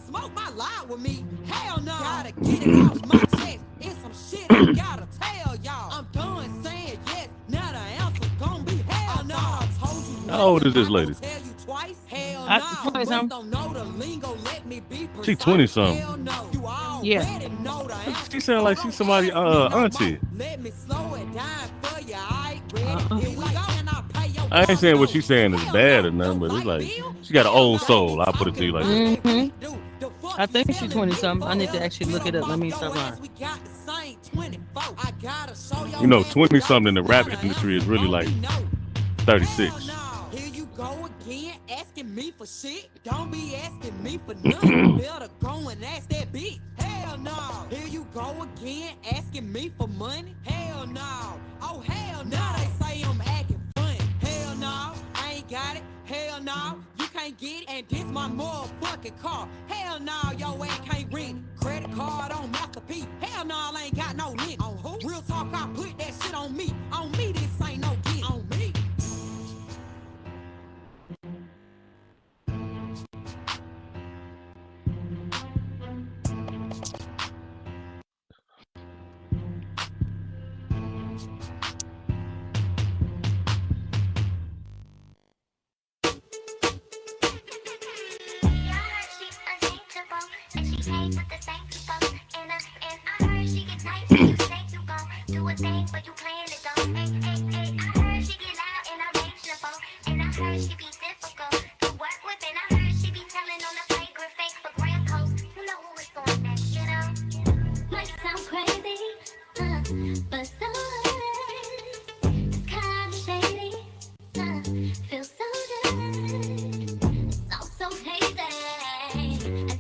Smoke my lie with me? Hell no. Gotta get it off my chest. It's some shit I gotta tell y'all. I'm done saying yes. Now the answer gon' be hell no. I told you. How old is this lady? Tell you twice. Hell I- no. 20-something. Don't know the lingo. Let me be precise. She 20-something. Hell no. You Yeah. already know the answer. She sound like So she's don't somebody ask me no more. auntie. Let me slow it down for you. Alright, ready? Here we go. And I'll pay your I ain't saying what she's saying is Hell bad no. or nothing, but it's Light like bill? she got an Hell old no. soul. I'll put it to you like that. Mhm. I think she's 20-something. I need to actually look it up. Let me stop lying. 20-something in the rap industry is really like 36. Here you go again, asking me for shit. Don't be asking me for nothing. Better go and ask that bitch. Hell no. Here you go again, asking me for money. Hell no. Oh hell no. Now they say I'm acting funny. Hell no. I ain't got it. Hell no. You can't get it. And this my motherfucking car. Hell no. Your ass can't rent it. Credit card on Master P. Hell no. I ain't got no limit. On who? Real talk, I put that shit on me. On me, this ain't no get. On me.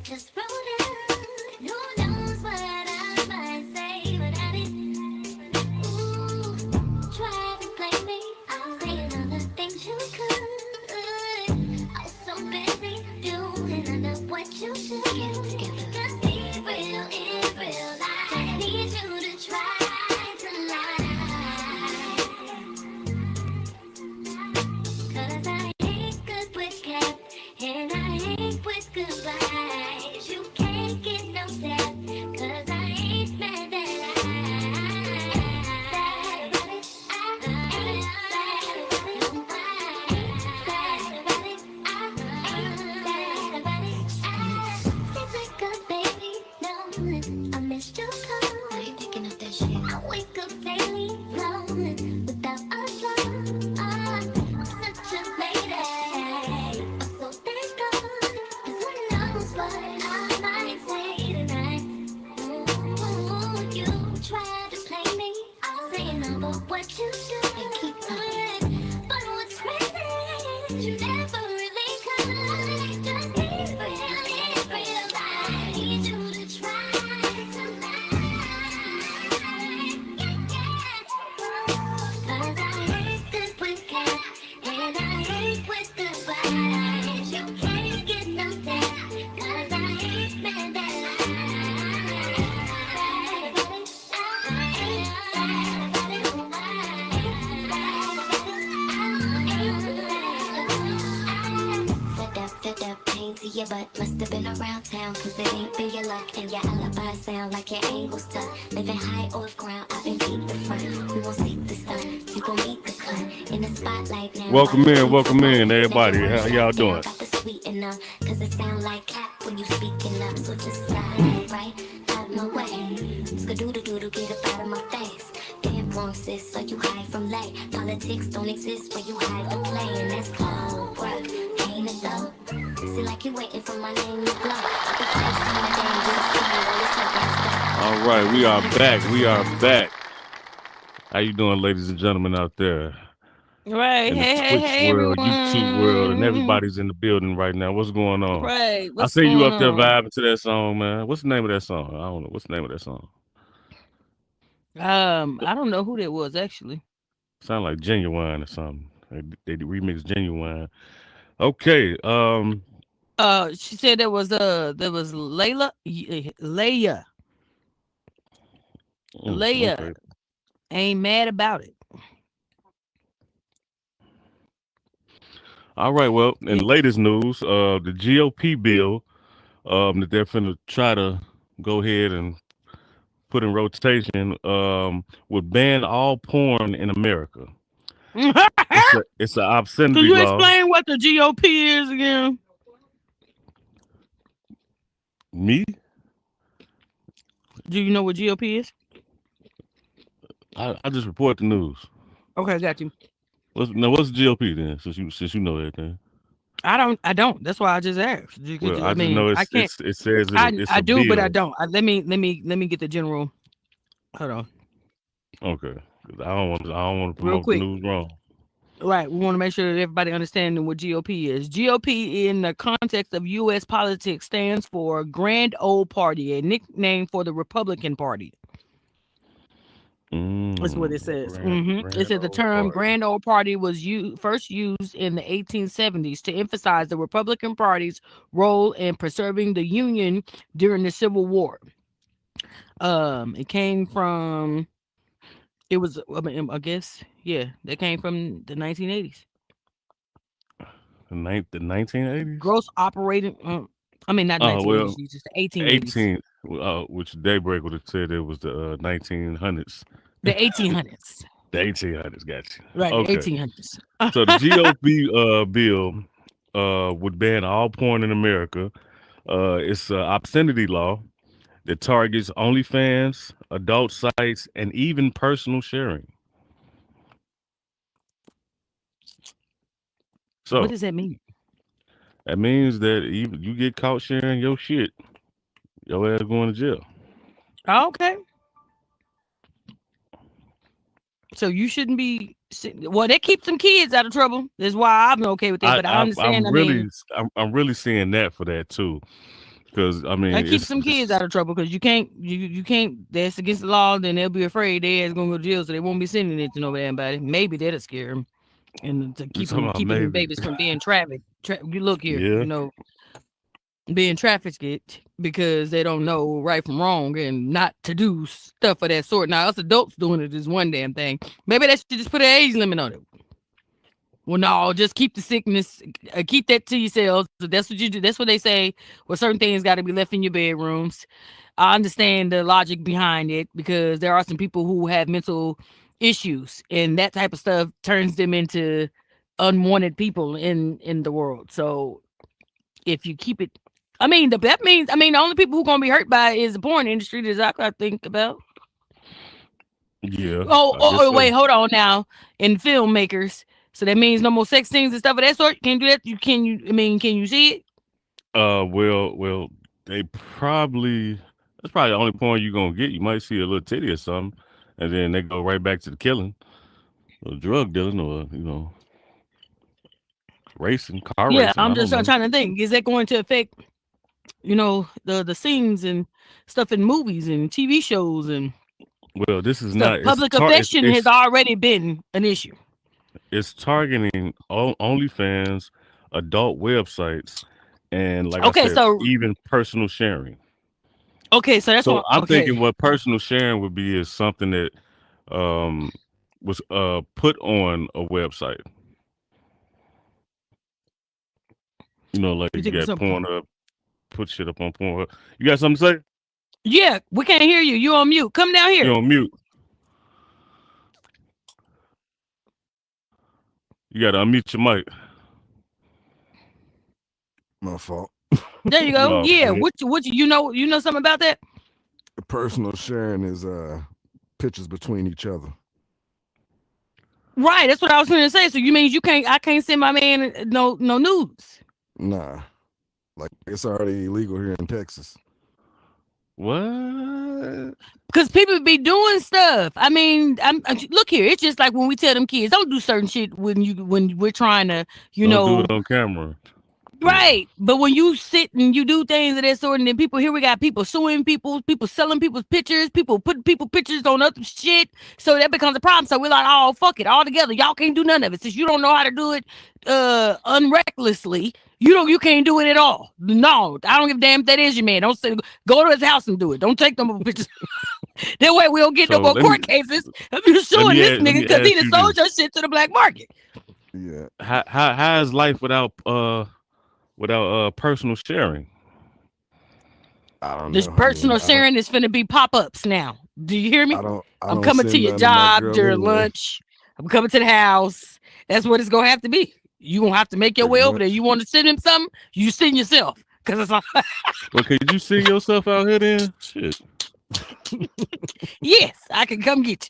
Just roll down. what you do and keep talking. But what's crazy is you never really could. Just keep real I need you to try tonight. Cause I hate good wicked and I hate with goodbyes. You can't get no death cause I hate men that Fed up, pain to your butt. Must have been around town, cause it ain't been your luck. And your alibi sound like your angle's stuck. Living high off ground, I've been beat the front. We won't seek the sun, you gon' meet the cut. In the spotlight now. Welcome in, everybody. How y'all doing? Cause it sound like cap when you speaking up. So just slide right out my way. Skadoodle-doodle, get up out of my face. Damn wrong, sis, so you hide from late. Politics don't exist where you hide the play. And that's cold work, ain't it though? See like you waiting for my name to blow. All right, we are back. We are back. How you doing, ladies and gentlemen out there? Right. In the Hey, Twitch hey, world, everyone. YouTube world, and everybody's in the building right now. What's going on? Right. I see you up there vibing to that song, man. What's the name of that song? I don't know. What's the name of that song? I don't know who that was actually. Sound like Genuine or something. They remixed Genuine. Okay. She said there was Layla. Leia. Leia okay. ain't mad about it. All right. Well, in latest news, the GOP bill that they're finna try to go ahead and put in rotation would ban all porn in America. It's an obscenity Can you law. explain what the GOP is again? Me? Do you know what GOP is? I just report the news. Okay, got you. What's the GOP then? Since you know everything. I don't. That's why I just asked. Well, I just know I can't. it says it's I a do, bill. but I don't. Let me get the general. Hold on. Okay, 'cause I don't want to Real promote the quick. news wrong. Right. We want to make sure that everybody understands what GOP is. GOP in the context of U.S. politics stands for Grand Old Party, a nickname for the Republican Party. That's what it says. It says the term Grand Old Party was first used in the 1870s to emphasize the Republican Party's role in preserving the Union during the Civil War. It came from. It was, I guess, yeah, that came from the 1980s. The 1980s. Gross operating. I mean, not 1980s, just the 1880s. Which Daybreak would have said it was the 1900s. The 1800s. The 1800s, got you. Right, Okay. the 1800s. So the GOP bill would ban all porn in America. It's an obscenity law that targets OnlyFans, adult sites, and even personal sharing. So what does that mean? That means that you get caught sharing your shit, your ass going to jail. Okay. So you shouldn't be. Well, they keep some kids out of trouble. That's why I'm okay with that. But I understand. I'm really seeing that for that too, because I mean, I keep some kids out of trouble because you can't. That's against the law. Then they'll be afraid their ass gonna go to jail, so they won't be sending it to nobody. Maybe that'll scare them, and to keeping babies from being trafficked. You look here, being trafficked because they don't know right from wrong and not to do stuff of that sort. Now us adults doing it is one damn thing. Maybe they should just put an age limit on it. Well, no, just keep the sickness, keep that to yourselves. That's what you do. That's what they say. Well, certain things got to be left in your bedrooms. I understand the logic behind it because there are some people who have mental issues, and that type of stuff turns them into unwanted people in the world. So if you keep it, that means the only people who gonna be hurt by it is the porn industry. That's exactly what I think about. Yeah. Wait, hold on now. And filmmakers. So that means no more sex scenes and stuff of that sort. Can you do that? Can you see it? Well, that's probably the only porn you're gonna get. You might see a little titty or something, and then they go right back to the killing. or drug dealing, or racing, car Yeah, racing. I'm I don't just know. trying to think. Is that going to affect, the scenes and stuff in movies and TV shows and Well, this is stuff? not. Public affection has already been an issue. It's targeting OnlyFans, adult websites, and like I Okay, said, so even personal sharing. that's So what. I'm Okay, thinking what personal sharing would be is something that um was put on a website. Like you you think of got something? Pornhub, put shit up on Pornhub. You got something to say? Yeah, we can't hear you. You on mute. Come down You here. on mute. You got to unmute your mic. My fault. There you go. Oh, Yeah, man. what you know something about that? Personal sharing is pictures between each other. Right, that's what I was going to say. So you mean I can't send my man no nudes? Nah, like it's already illegal here in Texas. What? Because people be doing stuff. I mean, look here. It's just like when we tell them kids don't do certain shit when we're trying to, Don't do it on camera. right. But when you sit and you do things of that sort, and then we got people suing people selling people's pictures, people putting people pictures on other shit. So that becomes a problem. So we're like, oh, fuck it, all together. Y'all can't do none of it since you don't know how to do it unrecklessly. You can't do it at all. No, I don't give a damn if that is your man. Don't say go to his house and do it. Don't take no pictures. That way we don't get no So more court cases of you suing this nigga because he done sold your shit to the black market. Yeah. How is life without personal sharing? I don't This know. personal sharing is finna be pop-ups now. Do you hear me? I'm coming to send your none to my job girl during anyway. lunch. I'm coming to the house. That's what it's gonna have to be. You gonna have to make your Pretty way over there. much. You want to send him something? You send yourself. Cause it's like, Well, could you see yourself out here then? Shit. yes, I can come get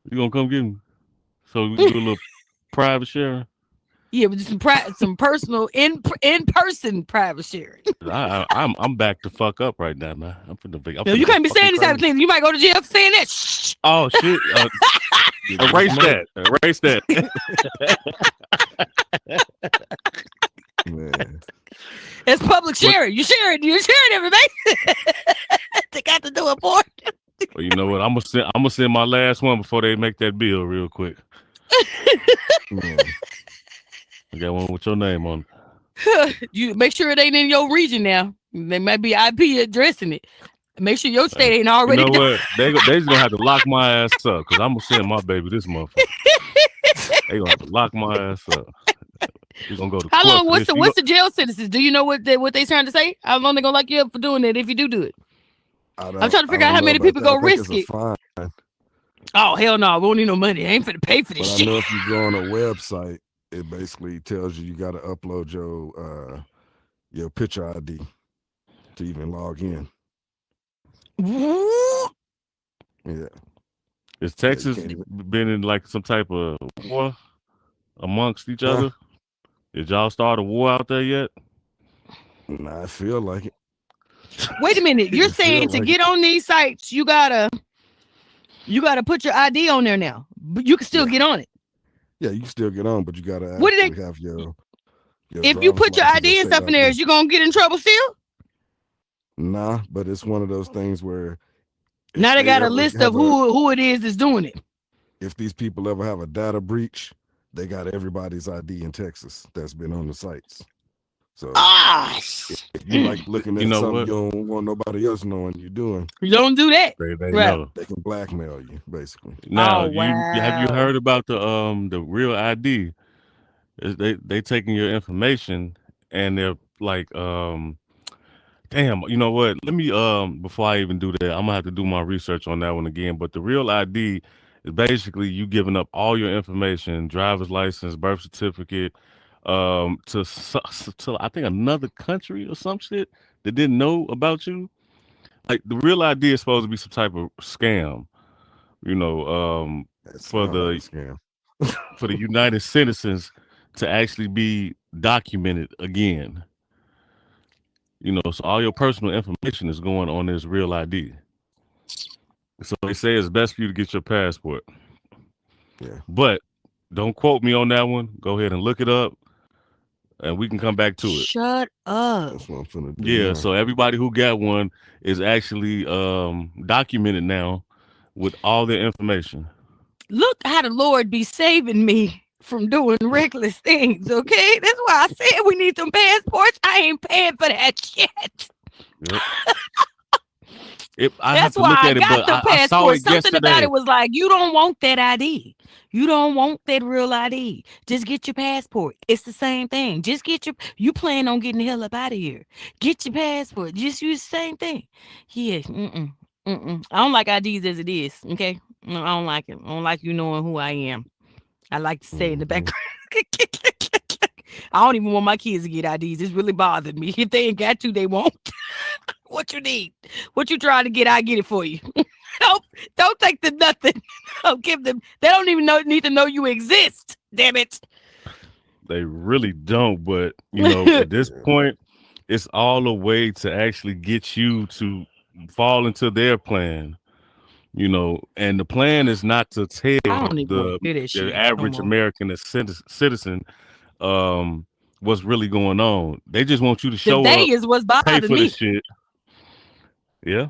You gonna come get me? So we can do a little private sharing? you. Yeah, but just some personal in person private sharing. I'm back to fuck up right now, man. I'm No, you go can't be fucking saying these type of crazy. things. You might go to jail for saying that. Shh. Oh shit! Erase that. Erase that. Man. It's public sharing. You sharing everybody. They got to do it for it. Well, you know what? I'm gonna send my last one before they make that bill real quick. Man. I got one with your name on. You make sure it ain't in your region now. They might be IP addressing it. Make sure your state ain't already You know done. what? They just gonna have to lock my ass up because I'm gonna send my baby this motherfucker. They gonna have to lock my ass up. We gonna go to How court long? for this. What's the jail sentences? Do you know what they trying to say? How long they gonna lock you up for doing it if you do it? I'm trying to figure out how many people go risk it. Fine. Oh hell no, we don't need no money. I ain't finna pay for this But shit. I know if you go on a website, it basically tells you got to upload your picture ID to even log in. Yeah. Is Texas been in like some type of war amongst each other? Did y'all start a war out there yet? Nah, I feel like it. Wait a minute. You're saying to get on these sites, you gotta put your ID on there now, but you can still get on it. Yeah, you can still get on, but you gotta have your if you put your ID and stuff in there, is you gonna get in trouble still? Nah, but it's one of those things where now they got a list of who it is that's doing it. If these people ever have a data breach, they got everybody's ID in Texas that's been on the sites. So if you like looking at something you don't want nobody else knowing you're doing, you don't do that. They know. They can blackmail you basically. Now, have you heard about the real ID? They taking your information and they're like, damn, you know what? Let me before I even do that, I'm gonna have to do my research on that one again. But the real ID is basically you giving up all your information, driver's license, birth certificate, to I think another country or some shit that didn't know about you. Like the real ID is supposed to be some type of scam, for the scam. for the United citizens to actually be documented again. So all your personal information is going on this real ID. So they say it's best for you to get your passport. Yeah. But don't quote me on that one. Go ahead and look it up, and we can come back to it. Shut up. That's what I'm finna do. Yeah. now. So everybody who got one is actually documented now with all the information. Look how the Lord be saving me from doing reckless things, okay? That's why I said we need some passports. I ain't paying for that shit. Yep. I have That's to why look I at it, got but the I saw passport. it Something about yesterday. it was like, you don't want that ID. You don't want that real ID. Just get your passport. It's the same thing. Just get you plan on getting the hell up out of here. Get your passport. Just use the same thing. Yeah. I don't like IDs as it is. Okay. No, I don't like it. I don't like you knowing who I am. I like to say in the background. I don't even want my kids to get IDs. It's really bothered me. If they ain't got to, they won't. What you need? What you trying to get? I get it for you. Don't take the nothing. Don't give them. They don't even need to know you exist. Damn it. They really don't, but at this point, it's all a way to actually get you to fall into their plan. And the plan is not to tell I don't even want the to hear that shit average no more. American citizen what's really going on. They just want you to show Today up, is what's pay bothering for the me. shit. Yeah.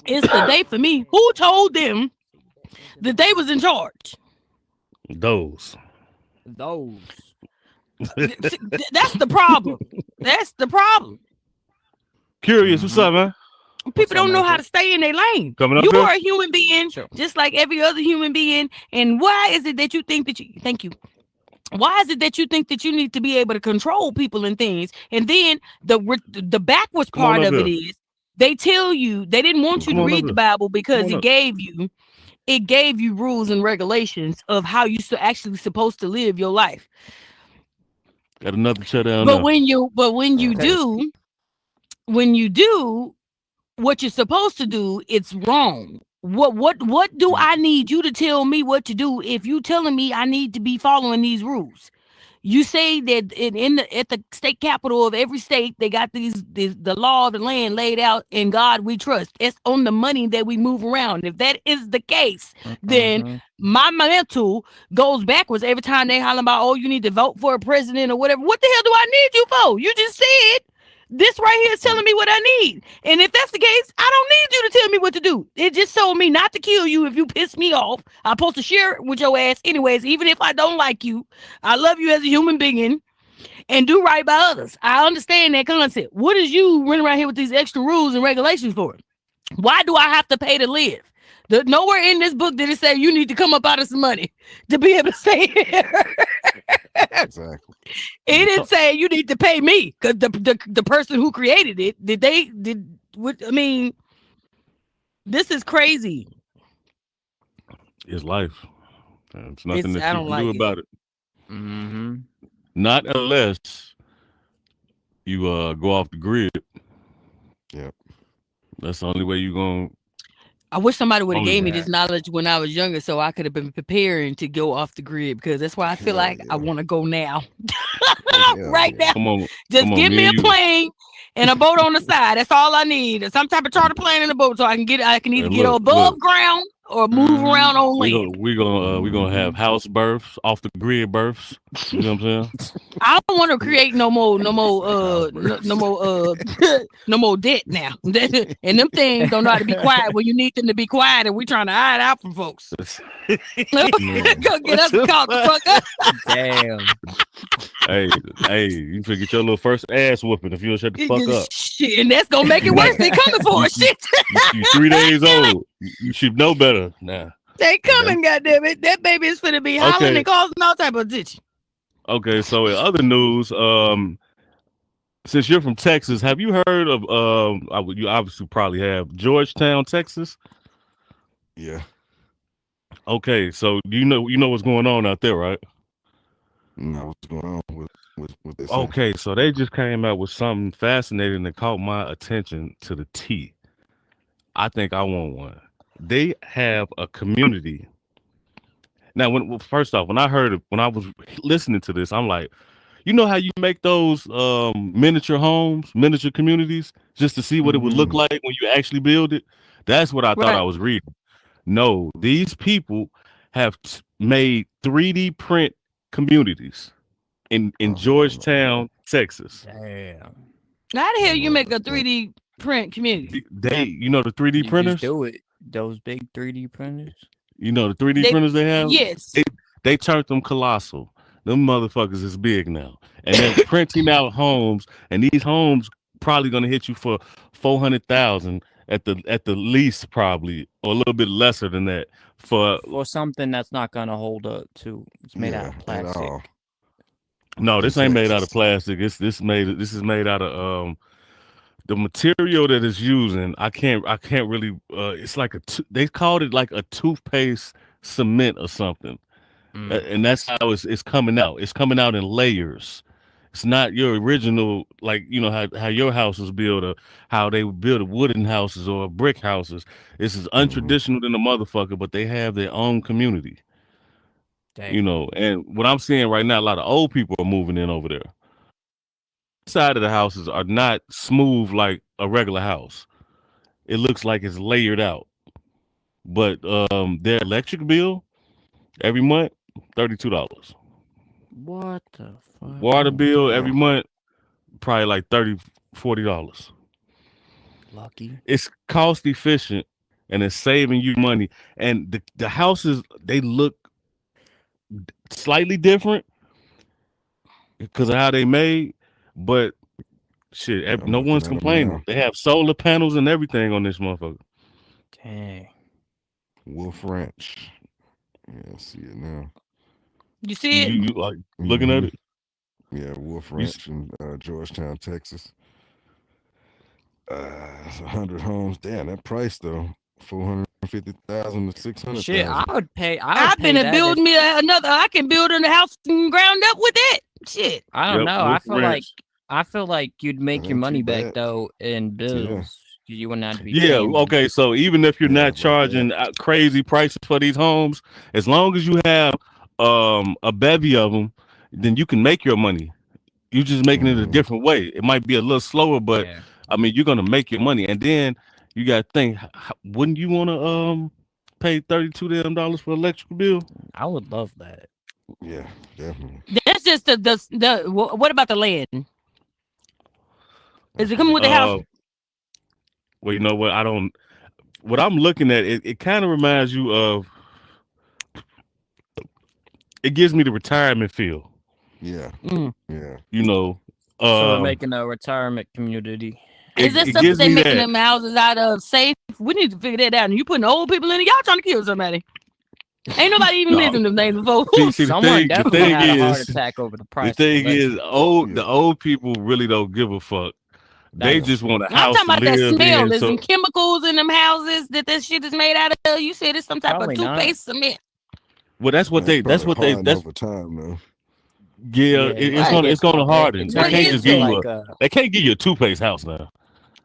It's the day for me. Who told them that they was in charge? Those. That's the problem. That's the problem. Curious, what's up, man? People don't know how to stay in their lane. Coming up You here? are a human being, just like every other human being. And why is it that you think that you? Thank you. Why is it that you think that you need to be able to control people and things? And then the backwards part of it is they tell you they didn't want you to read the Bible because it gave you rules and regulations of how you actually supposed to live your life. Got another shut down. But when you do what you're supposed to do, it's wrong. What do I need you to tell me what to do if you telling me I need to be following these rules? You say that at the state capital of every state, they got the law of the land laid out. In God we trust. It's on the money that we move around. If that is the case, then my mental goes backwards every time they holler about, oh, you need to vote for a president or whatever. What the hell do I need you for? You just said this right here is telling me what I need. And if that's the case, I don't need you to tell me what to do. It just told me not to kill you if you piss me off. I'm supposed to share it with your ass anyways, even if I don't like you. I love you as a human being and do right by others. I understand that concept. What is you running around here with these extra rules and regulations for? Why do I have to pay to live? Nowhere in this book did it say you need to come up out of some money to be able to stay here. Exactly. It didn't say you need to pay me because the person who created it I mean, this is crazy. It's life. There's nothing that I you don't can like do it. about it. Not unless you go off the grid. Yep. That's the only way you're going. I wish somebody would have Only gave me that. this knowledge when I was younger so I could have been preparing to go off the grid, because that's why I feel like I want to go now. Right now. Come on. Just come on, give me a and you. plane and a boat on the side. That's all I need. Some type of charter plane and a boat so I can either And get above ground or move around on land. We're gonna have house births, off the grid births. You know what I'm saying? I don't want to create no more debt now. And them things don't know how to be quiet when you need them to be quiet, and we trying to hide out from folks. Go get us caught the fuck up. Damn. Hey, you forget your little first ass whooping if you don't shut the fuck up. Shit, and that's gonna make it worse. They coming for us. Shit. You 3 days old. You should know better now. They coming, goddammit. That baby is finna be hollering and causing all type of attention. Okay, so in other news, since you're from Texas, have you heard of you obviously probably have Georgetown, Texas? Yeah. Okay, so you know what's going on out there, right? No, what's going on with this? Okay, so they just came out with something fascinating that caught my attention to the T. I think I want one. They have a community. Now, first off, when I was listening to this, I'm like, you know how you make those miniature homes, miniature communities, just to see what it would look like when you actually build it? That's what I thought I was reading. No, these people have made 3D print communities in Georgetown, Texas. Damn. How the hell you make a 3D print community? You know the 3D You just printers? do it. Those big 3D printers. You know the 3D printers they have? Yes. They turned them colossal. Them motherfuckers is big now. And they're printing out homes, and these homes probably gonna hit you for 400,000 at the least, probably, or a little bit lesser than that. For something that's not gonna hold up too. It's made out of plastic. No, this ain't made out of plastic. This is made out of the material that it's using. I can't really it's like they called it like a toothpaste cement or something. And that's how it's coming out. It's coming out in layers. It's not your original, like, you know, how your house was built, or how they would build wooden houses or brick houses. This is untraditional than a motherfucker, but they have their own community. Dang. You know, and what I'm seeing right now, a lot of old people are moving in over there. Side of the houses are not smooth like a regular house. It looks like it's layered out. But their electric bill every month, $32. What the fuck? Water bill every month, probably like $40. Lucky. It's cost efficient and it's saving you money. And the houses, they look slightly different because of how they made, but shit, no one's complaining. They have solar panels and everything on this motherfucker. Dang. Wolf Ranch. Yeah, I see it now. You see it? You like looking at it? Yeah, Wolf Ranch in Georgetown, Texas. 100 homes. Damn, that price though, 450,000 to 600,000. Shit, I would pay. I've been to build me another. I can build a house from ground up with it. Shit. I don't know. I feel like you'd make your money back though in bills. You wouldn't have to be. Yeah. Okay. So even if you're not charging crazy prices for these homes, as long as you have a bevy of them, then you can make your money. You're just making it a different way. It might be a little slower, but I mean, you're gonna make your money. And then you got to think, wouldn't you want to pay $32 for electric bill? I would love that. Yeah, definitely. That's just the what about the land? Is it coming with the house? Well, you know what? What I'm looking at, it kind of reminds you of. It gives me the retirement feel. Yeah. Yeah. You know. So we're making a retirement community. Is this stuff they making them houses out of safe? We need to figure that out. And you putting old people in it, y'all trying to kill somebody. Ain't nobody even lived in them things before. Someone definitely had a heart attack over the price. The thing is, the old people really don't give a fuck. They just want a house. I'm talking about that smell. There's some chemicals in them houses that this shit is made out of. You said it's some type of toothpaste cement. Well, that's what they. That's over time though. Yeah, it's gonna harden. They can't just give you they can't give you a toothpaste house now.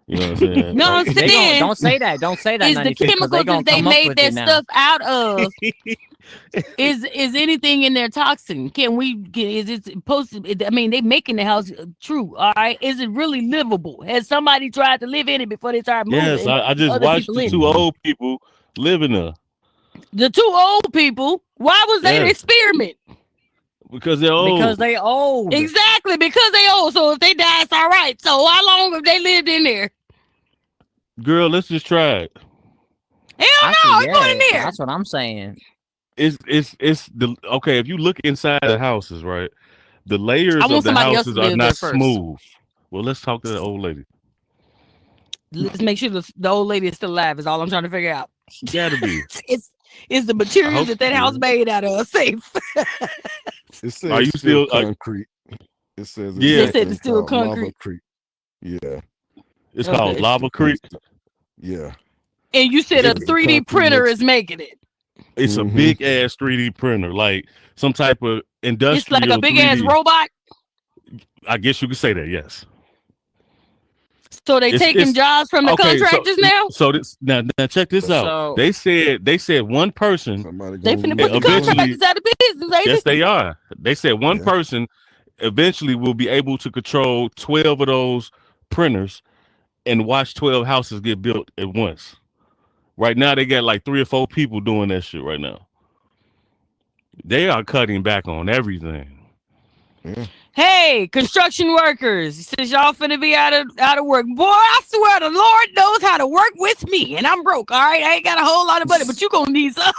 You know what I'm saying? No, I'm saying don't say that. Don't say that. Is the chemicals that they made that stuff out of? is anything in there toxin? Is it supposed to? I mean, they making the house true. All right, is it really livable? Has somebody tried to live in it before they started moving? Yes, I just watched the two old people living there. The two old people. Why was they an experiment? Because they're old. Because they old. Exactly, because they old. So if they die, it's all right. So how long have they lived in there? Girl, let's just try it. Hell no, it's going in there. That's what I'm saying. It's the okay. If you look inside the houses, right, the layers of the houses are not smooth. Well, let's talk to the old lady. Let's make sure the old lady is still alive. Is all I'm trying to figure out. She gotta be. Is the materials that house made out of safe? It says are you still concrete? It says it's still concrete. Yeah. It's called Lava Creek. Yeah. And you said a 3D printer is making it. It's a big ass 3D printer, like some type of industrial. It's like a big 3D ass robot. I guess you could say that, yes. So they taking jobs from the contractors now. So this now check this out. They said one person. They finna put the contractors out of business. Yes, they are. They said one person eventually will be able to control 12 of those printers and watch 12 houses get built at once. Right now, they got like 3 or 4 people doing that shit right now. They are cutting back on everything. Yeah. Hey, construction workers, since y'all finna be out of work, boy, I swear the Lord knows how to work with me, and I'm broke. All right, I ain't got a whole lot of money, but you gonna need some.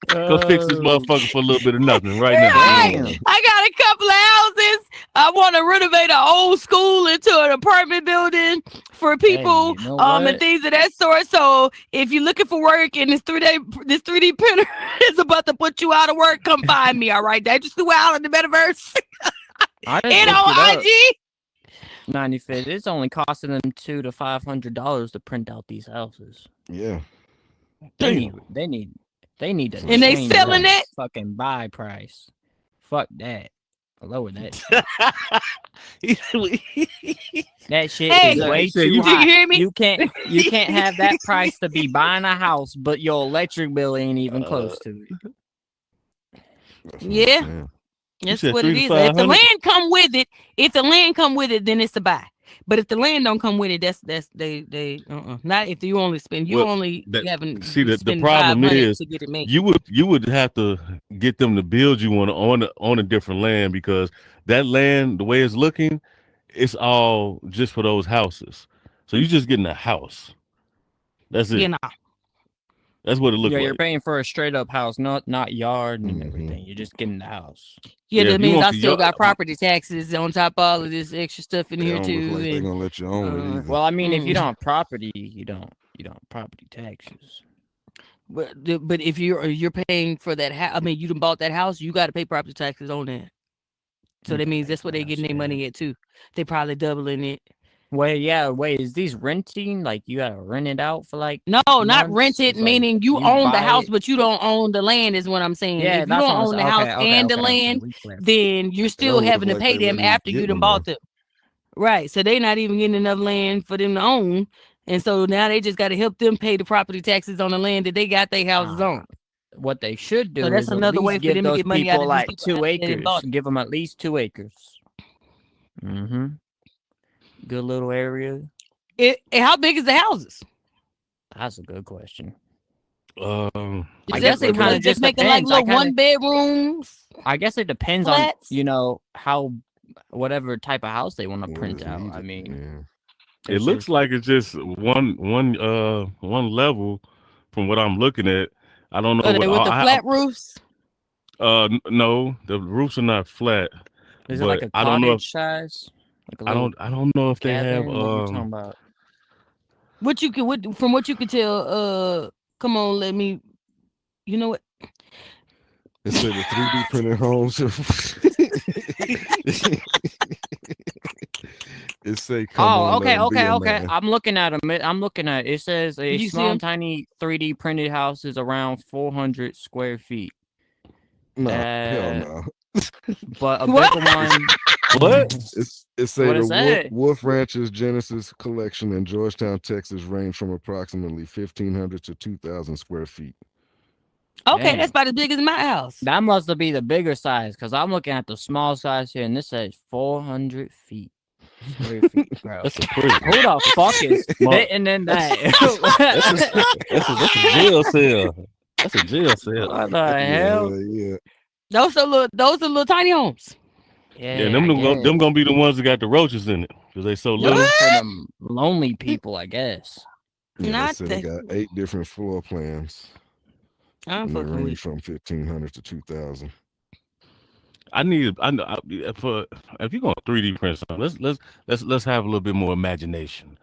Go fix this motherfucker for a little bit of nothing right now. Right. I got a couple of houses. I want to renovate an old school into an apartment building for people, Hey, you know and things of that sort. So if you're looking for work and this 3D printer is about to put you out of work, come find me. All right, that just threw out in the metaverse. And on IG. 95. It's only costing them $200 to $500 to print out these houses. Yeah. They need to and they change selling that it fucking buy price. Fuck that. Lower that shit. That shit is way too high. You hear me? You can't have that price to be buying a house, but your electric bill ain't even close to it. Yeah. That's what it is. If the land come with it, then it's a buy. But if the land don't come with it, that's they not if you only spend the problem is to get it made. you would have to get them to build you on a different land, because that land, the way it's looking, it's all just for those houses. So you're just getting a house. That's it. That's what it looks like. You're paying for a straight up house, not yard and everything. You're just getting the house. Yeah, that means I still got property taxes on top of all of this extra stuff in here too. Like they're gonna let you own it either. Well, I mean, if you don't have property, you don't property taxes. But if you're paying for that house, I mean, you done bought that house, you got to pay property taxes on that. So that means that's where they're getting their money at too. They probably doubling it. Wait, is these renting? Like you gotta rent it out for like not rent it, meaning you own the house, but you don't own the land, is what I'm saying. Yeah, if you don't own the house and the land, then you're still having to pay them after you done bought them. Right. So they're not even getting enough land for them to own. And so now they just gotta help them pay the property taxes on the land that they got their houses on. What they should do that's is another way for them to get money out of like 2 acres. Give them at least 2 acres. Mm-hmm. Good little area. How big is the houses? That's a good question. I guess they kind of just making like little 1 bedrooms. I guess it depends on how whatever type of house they want to print out. I mean, it looks like it's just one level from what I'm looking at. I don't know with the flat roofs. No, the roofs are not flat. Is it like a cottage size? Like I don't know if they have from what you could tell, come on, let me, you know what? It said the 3D printed homes. It say okay. I'm looking at them. It says a small tiny 3D printed house is around 400 square feet. No, hell no. But a bigger one. What? It say the Wolf Ranchers Genesis collection in Georgetown, Texas, range from approximately 1,500 to 2,000 square feet. Okay, damn. That's about as big as my house. That must be the bigger size, because I'm looking at the small size here, and this says 400 feet. Square feet, bro. That's a prison. Who the fuck is fitting in that? That's a jail cell. That's a jail cell. What the hell? Yeah. Those are little tiny homes. Yeah, them gonna be the ones that got the roaches in it, because they so little. For them lonely people, I guess. Yeah, they got 8 different floor plans. I'm fucking range from 1,500 to 2,000. If you're gonna 3D print something, let's have a little bit more imagination.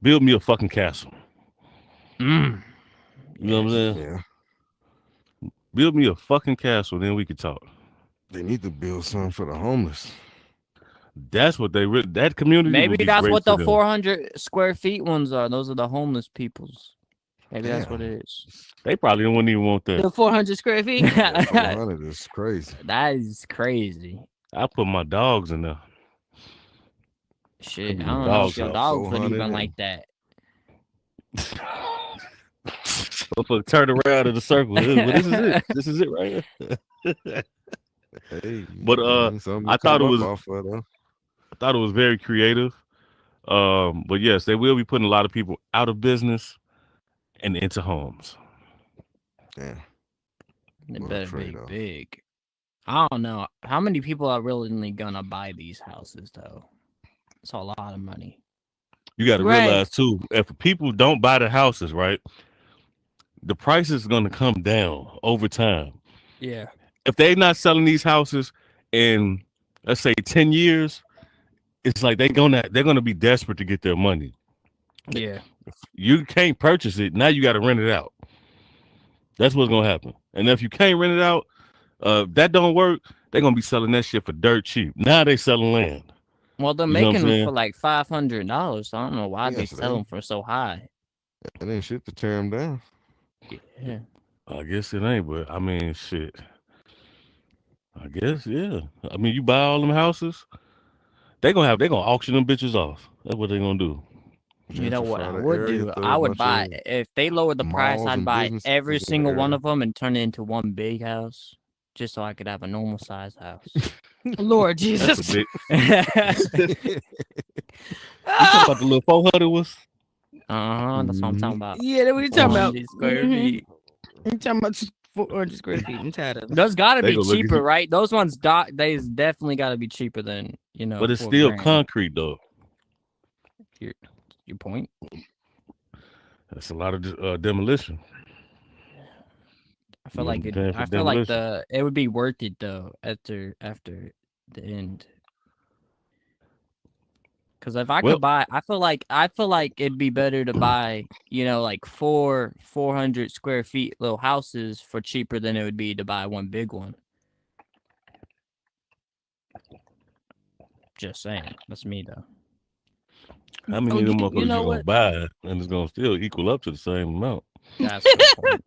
Build me a fucking castle. You know what I'm saying? Yeah. Build me a fucking castle, then we could talk. They need to build something for the homeless. That's what that community. Maybe that's what the 400 square feet ones are. Those are the homeless people's. Maybe that's what it is. They probably wouldn't even want that. The 400 square feet. 400 is crazy. That is crazy. I put my dogs in there. Shit, I don't know if your dogs would even like that. Turn around in the circle. This is it. This is it right here. Hey, but I thought it was very creative. But yes, they will be putting a lot of people out of business and into homes. Yeah. It What a better be trade-off. big. I don't know how many people are really gonna buy these houses though. It's a lot of money. You got to Right. realize too, if people don't buy the houses, right, the price is going to come down over time. Yeah. If they're not selling these houses in, let's say, 10 years, it's like they're gonna be desperate to get their money. Yeah. You can't purchase it now. You got to rent it out. That's what's gonna happen. And if you can't rent it out, that don't work. They're gonna be selling that shit for dirt cheap. Now they selling land. Well, they're You know what I'm making them saying? for like $500. So I don't know why Yeah, they so sell them for so high. That ain't shit to tear them down. Yeah. I guess it ain't, but I mean, shit. I guess, yeah. I mean, you buy all them houses, they gonna auction them bitches off. That's what they gonna do. You know what I Gentrify the would area, do? throw I a would bunch buy of if they lowered the price. malls I'd and buy businesses every in the single one area. of them and turn it into one big house, just so I could have a normal size house. Lord That's Jesus. a bit. You Ah, talking about the little 400 was? That's what I'm talking about. yeah, that's what you talking about. 400 square Mhm. feet. You talking about 400 square feet? I'm tired of it. Those gotta They be gonna look at cheaper, you. right? Those ones they definitely gotta be cheaper than But it's $4 still grand. concrete though. Your point? That's a lot of demolition. I feel You're like gonna be paying for I feel like demolition. it would be worth it though after the end. Because if I Well, could buy, I feel like it'd be better to buy, like 400 square feet little houses for cheaper than it would be to buy one big one. Just saying, that's me though. how many Oh, of them you motherfuckers you know gonna what? buy, and it's gonna still equal up to the same amount? That's a good point.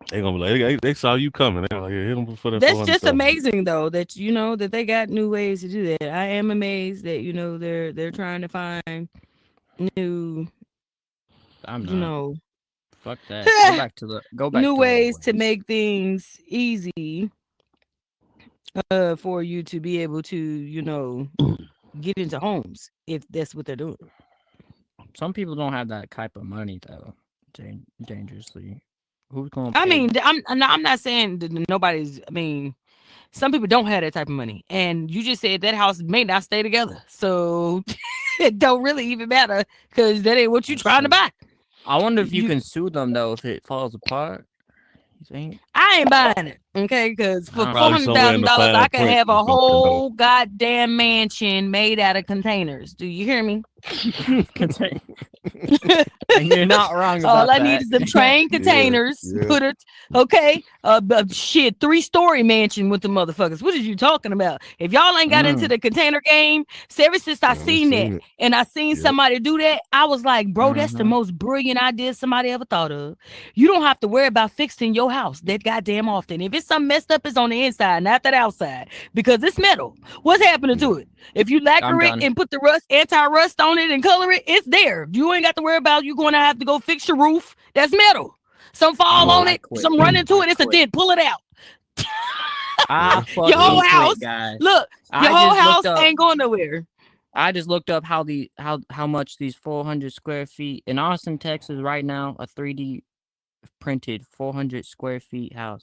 They gonna be like, they saw you coming. They like, hit them for that That's 400,000. just amazing, though, that that they got new ways to do that. I am amazed that they're trying to find new I'm you not. know Fuck that. Go back to the new old ways to ways. make things easy for you to be able to get into homes if that's what they're doing. Some people don't have that type of money though. Dangerously. Who's gonna I pay? mean, I'm not saying that nobody's. I mean, some people don't have that type of money, and you just said that house may not stay together, so it don't really even matter because that ain't what you're That's trying to true. buy. I wonder if you can sue them though if it falls apart. You think? I ain't buying it, okay? Because for I four Probably don't hundred somewhere in thousand the dollars, fine I could print have or a something though. whole goddamn mansion made out of containers. Do you hear me? Contain- and you're not wrong about All I that. need is some train containers. yeah. Put it, okay? Shit, 3-story mansion with the motherfuckers. What are you talking about? If y'all ain't got into the container game, so ever since I I done seen that it. and I seen Yep. somebody do that, I was like, bro, that's the most brilliant idea somebody ever thought of. You don't have to worry about fixing your house that goddamn often. If it's something messed up, it's on the inside, not that outside, because it's metal. What's happening to it? If you lacquer it done. and put the anti-rust on it and color it, it's there. You ain't got to worry about you going to have to go fix your roof. That's metal. Some fall on it, some run into it, it's a dent. Pull it out. Your whole house, guys. look, your whole house ain't going nowhere. I just looked up how much these 400 square feet in Austin, Texas, right now, a 3D printed 400 square feet house.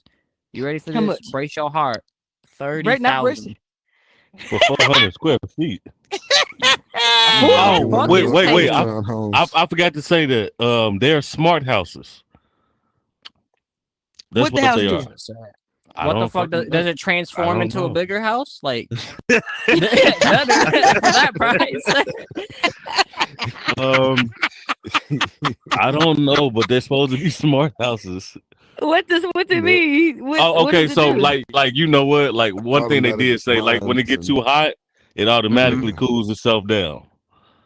You ready for How this? much? Brace your heart. Right, not 30,000. For 400 square feet. Oh, fuck wait. is I forgot to say that they're smart houses. That's what the house they do? are. What the fuck does it transform into a know. bigger house? Like for that price? I don't know, but they're supposed to be smart houses. What it mean? Oh, okay. So like you know what? Like one thing they did say, like when it get too hot, it automatically cools itself down.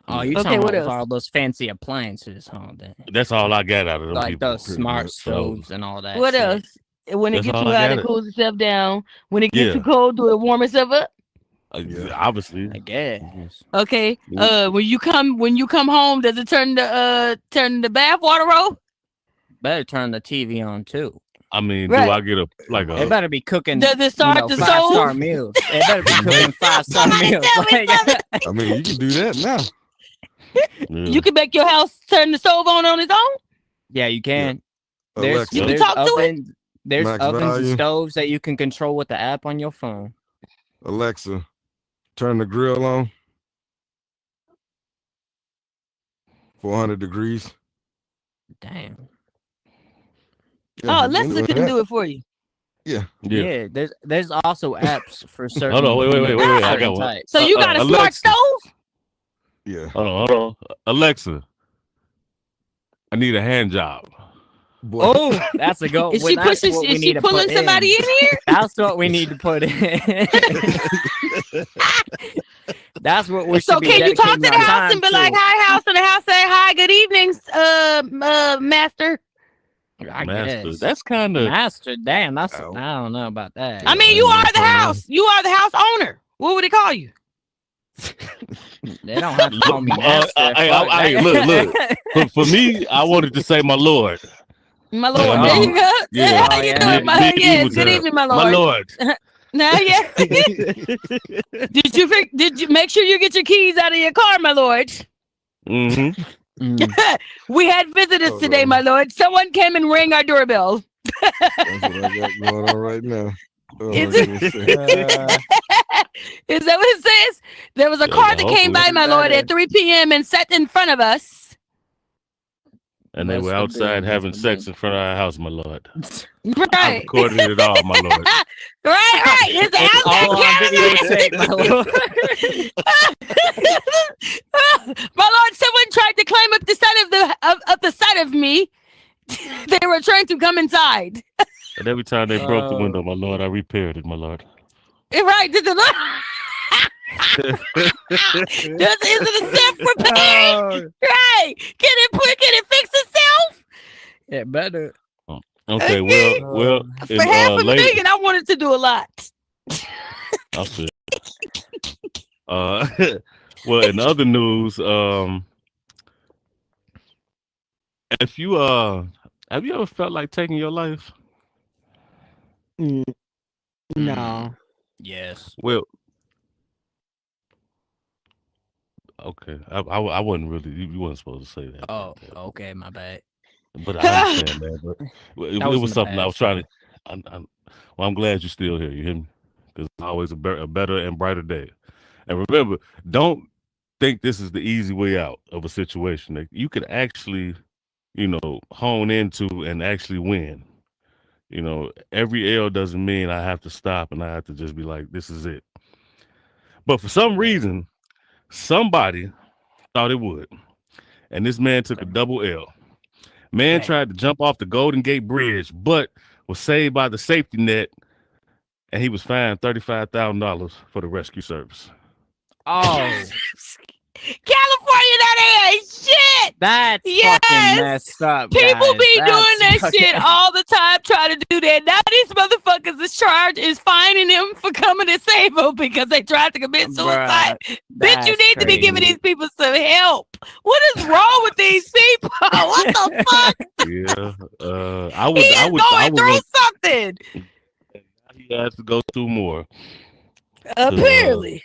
Oh, you talking about all those fancy appliances, huh? That's all I got out of them like people. those smart stoves and all that. What shit. else? When it That's gets all too I hot, got it it. cools itself down. When it gets Yeah. too cold, do it warm itself up? Obviously. I guess. Okay. When you come home, does it turn the bath water roll? Better turn the TV on too. I mean, Right. do I get a It better be cooking. Does it start the 5-star stove? meals? It better be cooking 5-star meals. Tell me Like, I mean, you can do that now. You can make your house turn the stove on its own. Yeah, you can. Alexa, You can There's talk to it. ovens. There's Max ovens and value. stoves that you can control with the app on your phone. Alexa, turn the grill on. 400 degrees. Damn. Oh, Alexa can do it for you. Yeah. Yeah. There's also apps for certain. Hold on, wait. I got certain one. types. So you got a smart Alexa. stove? Yeah. Hold on. Alexa, I need a hand job. Boy. Oh, that's a go. Is she That's pushing? what we Is need she to pulling put somebody in here? That's what we need to put in. That's what we should So be can you talk to dedicating the our house and time be like, to. "Hi, house," and the house say, "Hi, good evenings, master." I Master. guess. That's kind of Master. Damn, that's. Ow. I don't know about that. I mean, you are the house. You are the house owner. What would he call you? They don't have to call me master. Look. For me, I wanted to say my lord. My lord. I There mean, you go. yeah. How you Yeah. doing, my Me, yes. was, Good evening, my lord. My lord. Now, yes. Did you make sure you get your keys out of your car, my lord? Mm-hmm. We had visitors today, my lord. Someone came and rang our doorbell. That's what I got going on right now. Is that what it says? There was a car that came by, my lord, at 3 p.m. and sat in front of us. And they were outside having sex in front of our house, my lord. I Right. recorded it all, my lord. Right. It's It's all on videotape, my lord. My lord, someone tried to climb up the side of the side of me. They were trying to come inside. And every time they broke the window, my lord, I repaired it, my lord. Right. Did the is it a self-repairing? Right. Can it fix itself? It better. Okay, well, For half a million, I wanted to do a lot. I feel. Well, in other news, if you have you ever felt like taking your life? No. Yes. Well, okay, I wasn't really. You wasn't supposed to say that. Oh, okay, my bad. But I understand that. But it was in the something I was past, trying to. Well, I'm glad you're still here. You hear me? Because it's always a better and brighter day. And remember, don't think this is the easy way out of a situation that you could actually, hone into and actually win. Every L doesn't mean I have to stop and I have to just be like, this is it. But for some reason, somebody thought it would. And this man took a double L. Man tried to jump off the Golden Gate Bridge, but was saved by the safety net, and he was fined $35,000 for the rescue service. Oh. California, that ain't shit. That's fucking messed up. People guys. be That's doing that fucking... shit all the time, trying to do that. Now these motherfuckers is fining them for coming to save them because they tried to commit suicide. Bitch, you need to be giving these people some help. What is wrong with these people? What the fuck? Yeah, I was going through something. He has to go through more. Apparently.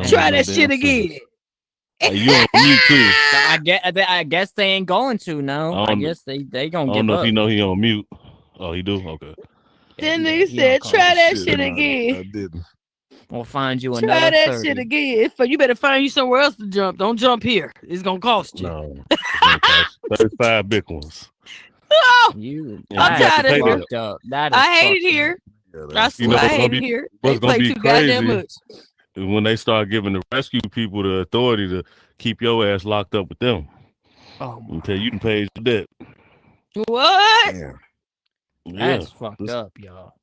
Try that shit again. You on mute too. I guess they ain't going to. No, I guess they gonna give up. I don't know if you know he on mute. Oh, he do. Okay. Then they said, "Try that shit again." I didn't. We'll find you Try another that 30. shit again. You better find you somewhere else to jump. Don't jump here. It's gonna cost you. No, it's gonna cost 35 big ones. Oh, I'm tired of it. I hate it here. I swear, I hate it here. They play too goddamn much. When they start giving the rescue people the authority to keep your ass locked up with them. Oh, until you can pay your debt. What? Damn. That's fucked up, y'all.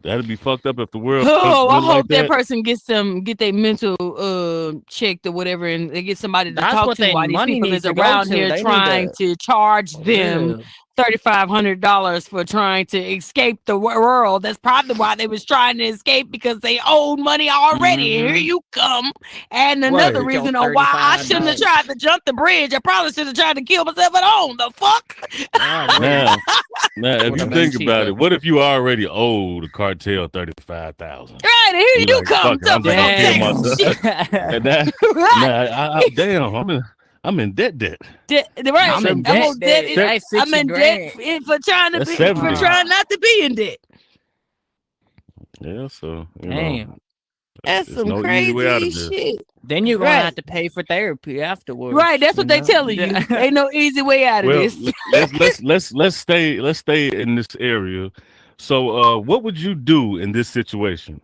That'd be fucked up if the world. Oh, I hope like that person get their mental checked or whatever, and they get somebody to talk to while these people is around here trying to charge them $3,500 for trying to escape the world. That's probably why they was trying to escape, because they owed money already. Here you come, and another reason on why I shouldn't have tried to jump the bridge. I probably should have tried to kill myself at home. The fuck? Now, if Would you have been think about cheaper. it, what if you already owe the cartel 35,000? Right, and here you like, come fuck it, I'm just gonna kill talking myself. shit. And that, Right. damn, I'm in debt. Right. I'm in I'm debt. on debt. That's I'm 60 in debt grand. for trying to That's be for 70. trying not to be in debt. Yeah, so you Damn. know, That's there's some no easy way out crazy of this. shit. Then you're gonna Right. have to pay for therapy afterwards. Right, that's you what they know? telling you. Ain't no easy way out of Well, this. let's stay in this area. So, what would you do in this situation?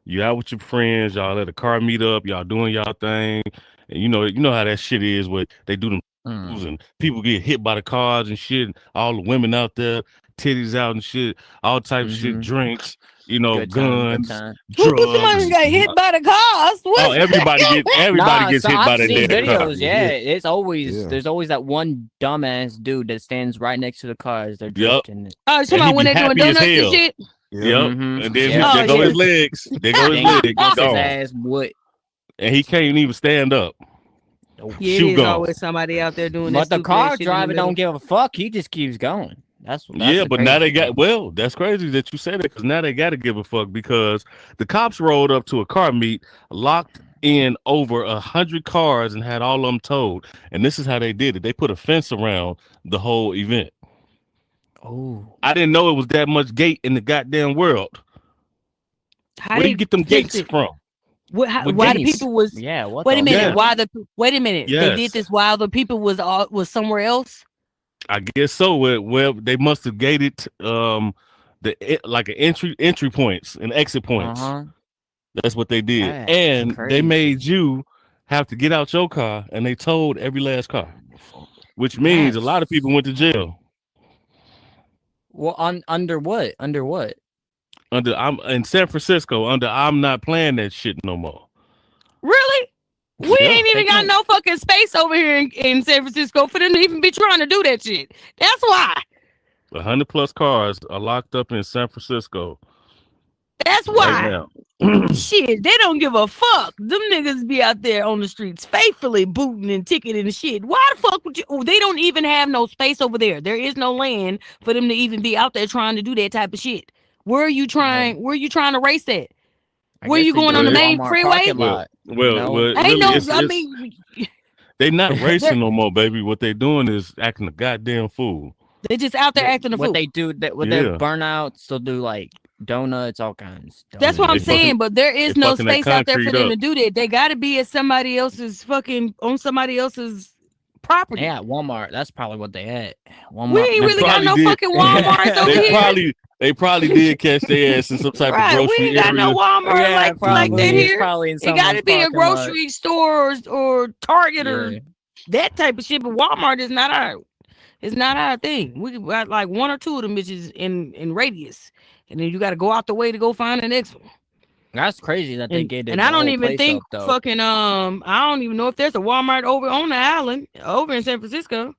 You out with your friends, y'all at a car meetup, y'all doing y'all thing, and you know how that shit is where they do them and people get hit by the cars and shit. All the women out there, titties out and shit, all types of shit, drinks, Good guns, time. Somebody drugs. got hit by the cars. Oh, everybody Nah, gets so hit by I've that seen damn car. videos. Yeah, it's always Yeah. there's always that one dumbass dude that stands right next to the car as they're Yup. drifting. Oh, And talking he about when be they're doing happy as donuts and hell. shit. Yep. Mhm. And then Yeah. there go Oh, his legs. There go his Then he legs. gets his Gone. ass what? And he can't even stand up. Yeah, it Shoe is gone. always somebody out there doing that But the stupid ass car shit in the driver middle. don't give a fuck. He just keeps going. That's Yeah, the but now they crazy got thing. that's crazy that you said it because now they got to give a fuck because the cops rolled up to a car meet, locked in over 100 cars, and had all of them towed. And this is how they did it: they put a fence around the whole event. Oh, I didn't know it was that much gate in the goddamn world. How Where do they you get them fixed gates it? from? with Why the gates. people was? Yeah. What Wait the a minute. Yeah. fuck? Why the? Wait a minute. They did Yes, this while the people was somewhere else. I guess so. Well, they must have gated like an entry points and exit points. Uh-huh. That's what they did. That's And they made crazy. you have to get out your car and they towed every last car, which means a lot of people went to jail. Well, under what? Under what? I'm in San Francisco I'm not playing that shit no more. Really? We Yeah. ain't even got no fucking space over here in San Francisco for them to even be trying to do that shit. That's why. 100 plus cars are locked up in San Francisco That's right why. now. Shit, they don't give a fuck. Them niggas be out there on the streets faithfully booting and ticketing and shit. Why the fuck would you? They don't even have no space over there. There is no land for them to even be out there trying to do that type of shit. Where are you trying? Where are you trying to race at? Where you going on the main freeway? Well, Ain't really, no. I mean, they not racing no more, baby. What they doing is acting a goddamn fool. they just out there acting a fool. What they do that with their burnouts, they'll do like donuts, all kinds. That's what I'm saying. But there is no space out there for them to do that. They got to be at somebody else's on somebody else's property. Yeah, Walmart. That's probably what they had. Walmart. We ain't really got no fucking Walmarts over here. They probably did catch their ass in some type of grocery we ain't got area. no Walmart like that here. Probably in it got to be a grocery store or Target or that type of shit. But Walmart is not our thing. We got like one or two of them bitches in radius, and then you got to go out the way to go find the next one. That's crazy that they get it. And I don't even think fucking I don't even know if there's a Walmart over on the island over in San Francisco.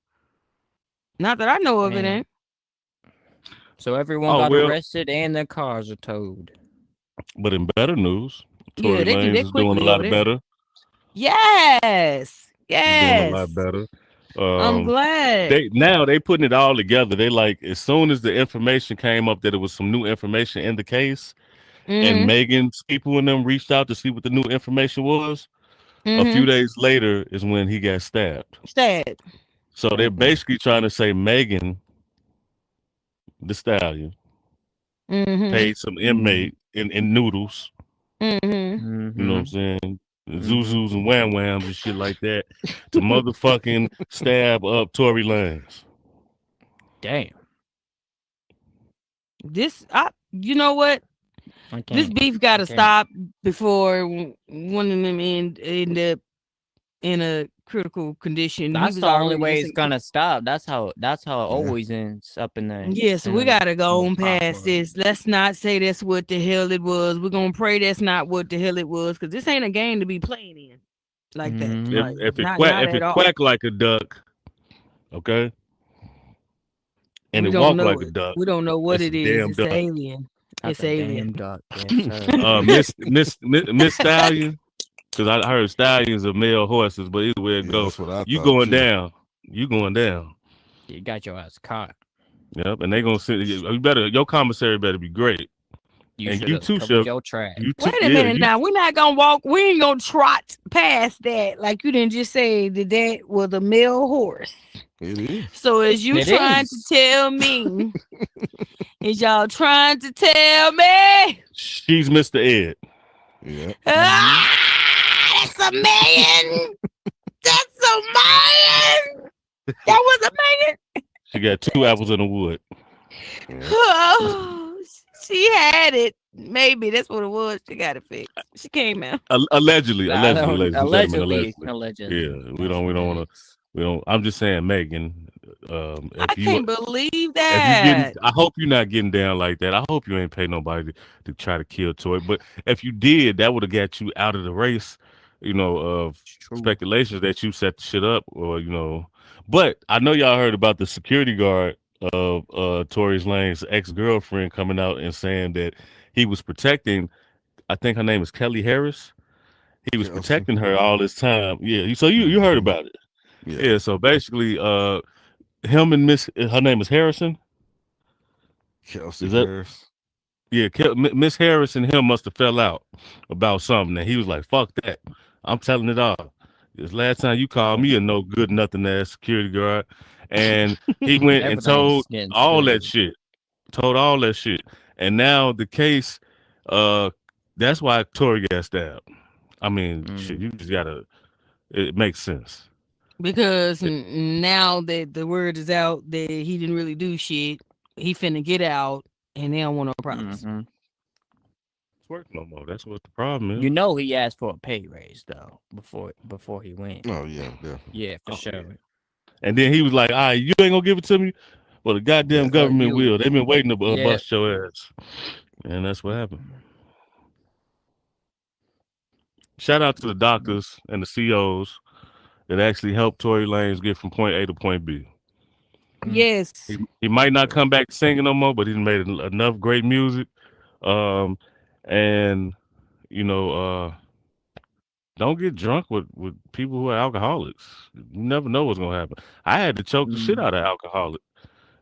Not that I know of it ain't. So everyone got arrested and their cars are towed. But in better news, Tory Lanez is doing a lot better. Yes. Doing a lot better. I'm glad. They putting it all together. They like as soon as the information came up that it was some new information in the case, and Megan's people and them reached out to see what the new information was. A few days later is when he got stabbed. So they're basically trying to say Megan, the stallion, paid some inmate in noodles. You know what I'm saying? Zuzus and wham whams and shit like that to motherfucking stab up Tory Lanez. Damn. You know what? This beef got to stop before one of them end up in a critical condition. That's the only way it's gonna stop. That's how it always ends up in there. Yeah, so we gotta go on past this. Let's not say that's what the hell it was. We're gonna pray that's not what the hell it was, because this ain't a game to be playing in like that. If it quack like a duck, okay, and it walk like a duck, we don't know what it is. It's an alien. It's alien. Duck. Yes, Miss Stallion. Because I heard stallions are male horses, but either way it goes, you going down. You going down. You got your ass caught. Yep, and they gonna send you better. Your commissary better be great, You and should you have too, covered Chef. your track. You too. Wait a Yeah, minute now. We're not gonna walk. We ain't gonna trot past that. Like you didn't just say that was a male horse. It is. So is you It trying to is. tell me? Is y'all trying to tell me? she's Mr. Ed. Yeah. Ah, that's a man. That's a man. That was a man. She got 2 apples in the wood. Oh, she had it. Maybe that's what it was. She got it fixed. She came out. Allegedly, I ladies don't, and gentlemen, allegedly. Yeah, we That's don't what it want to. is. We don't. I'm just saying, Megan. I can't believe if you getting, that. I hope you're not getting down like that. I hope you ain't pay nobody to try to kill Toy. But if you did, that would have got you out of the race. Of True. speculations that you set the shit up, or. But I know y'all heard about the security guard of Tory Lane's ex-girlfriend coming out and saying that he was protecting. I think her name is Kelly Harris. He was Kelsey. protecting her all this time. Yeah. So you heard about it. Yeah. Yeah. So basically, him and her name is Harrison. Kelsey Is that Harris. yeah? Miss Harris and him must have fell out about something, and he was like, "Fuck that! I'm telling it all." This last time you called me a no good nothing ass security guard, and he went and told Everything's getting all that spilled. shit. Told all that shit, and now the case. That's why Tory got stabbed. I mean, shit. You just gotta. It makes sense. Because now that the word is out that he didn't really do shit, he finna get out, and they don't want no problems. It's work no more. That's what the problem is. You know he asked for a pay raise though before he went. Oh yeah, definitely. Yeah, for sure. Yeah. And then he was like, "All right, you ain't gonna give it to me." Well, the goddamn Yeah. government you- will. They've been waiting to Yeah. bust your ass, and that's what happened. Shout out to the doctors and the COs that actually helped Tory Lanez get from point A to point B. Yes. He might not come back singing no more, but he's made enough great music. And don't get drunk with people who are alcoholics. You never know what's gonna happen. I had to choke the shit out of alcoholic.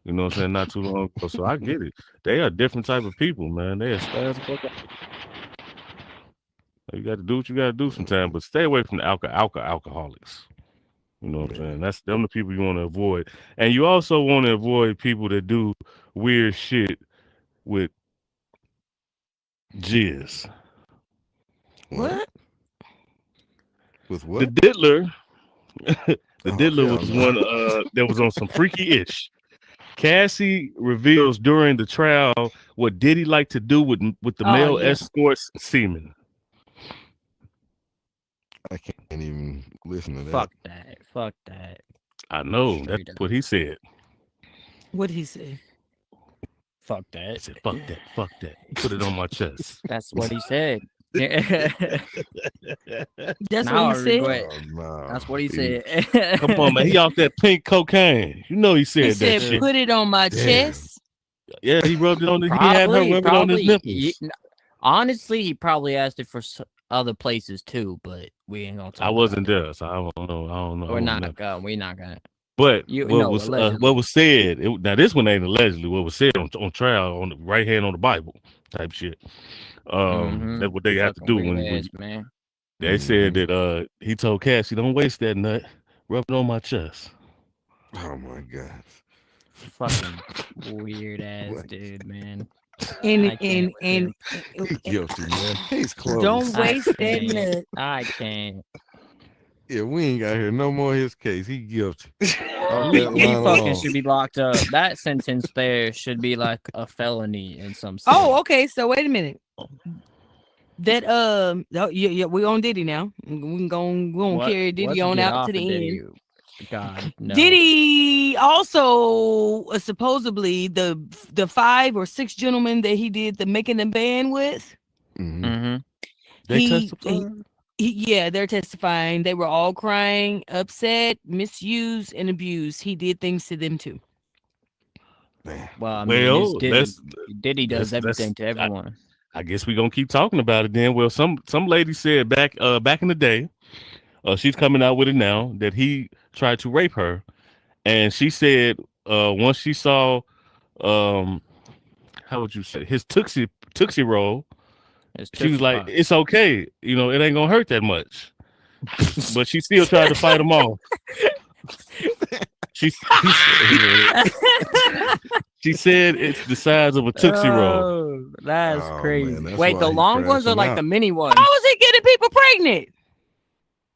You know what I'm saying? Not too long ago. So I get it. They are different type of people, man. They are spaz the fuck out. You got to do what you got to do sometimes, but stay away from the alcoholics. You know what I'm saying? That's them the people you want to avoid. And you also want to avoid people that do weird shit with jizz. What? With The what? diddler. The diddler hell was no. one that was on some freaky itch. Cassie reveals during the trial what Diddy liked to do with the male escorts semen. I can't even listen to that. Fuck that. I know. Straight That's up. what he said. What he say? Fuck He that. said, fuck that, fuck that. Put it on my chest. That's what he said. That's Now what I he said. regret. Oh, no. That's what he said. Come on, man. He off that pink cocaine. You know he said He that said, shit. "Put it on my Damn. chest." Yeah, he rubbed it on. He had her rub it on his nipples. Honestly, he probably asked it for other places too, but we ain't gonna talk. I wasn't there, so I don't know. We're not gonna. We're not gonna. But allegedly. what was said? Now this one ain't allegedly. What was said on trial on the right hand on the Bible type shit. That's what they have to do when man. they said that he told Cassie, "Don't waste that nut. Rub it on my chest." Oh my god. Fucking weird ass dude, man. And I can't with him. He's guilty, man. He's close. Don't I waste that can't. nut. I can't. Yeah, we ain't got here no more of his case. He guilty. He fucking should be locked up. That sentence there should be like a felony in some sense. Oh, okay. So wait a minute. That yeah, we on Diddy now. We gonna carry Diddy on out to the end. God, no. Diddy also supposedly the 5 or 6 gentlemen that he did the making the band with. They testified. Yeah, they're testifying. They were all crying, upset, misused, and abused. He did things to them too. Well, I mean, Diddy does let's- everything to everyone. I guess we're gonna keep talking about it then. Well, some lady said back in the day, she's coming out with it now, that he tried to rape her, and she said once she saw how would you say his Tootsie Roll. It's She was Tootsie like, Pop. it's okay, it ain't gonna hurt that much. But she still tried to fight him off. She said it's the size of a Tootsie Roll. Oh, that's Oh, crazy. man, that's Wait, why the he long ones or crashing like out. the mini ones? How is he getting people pregnant?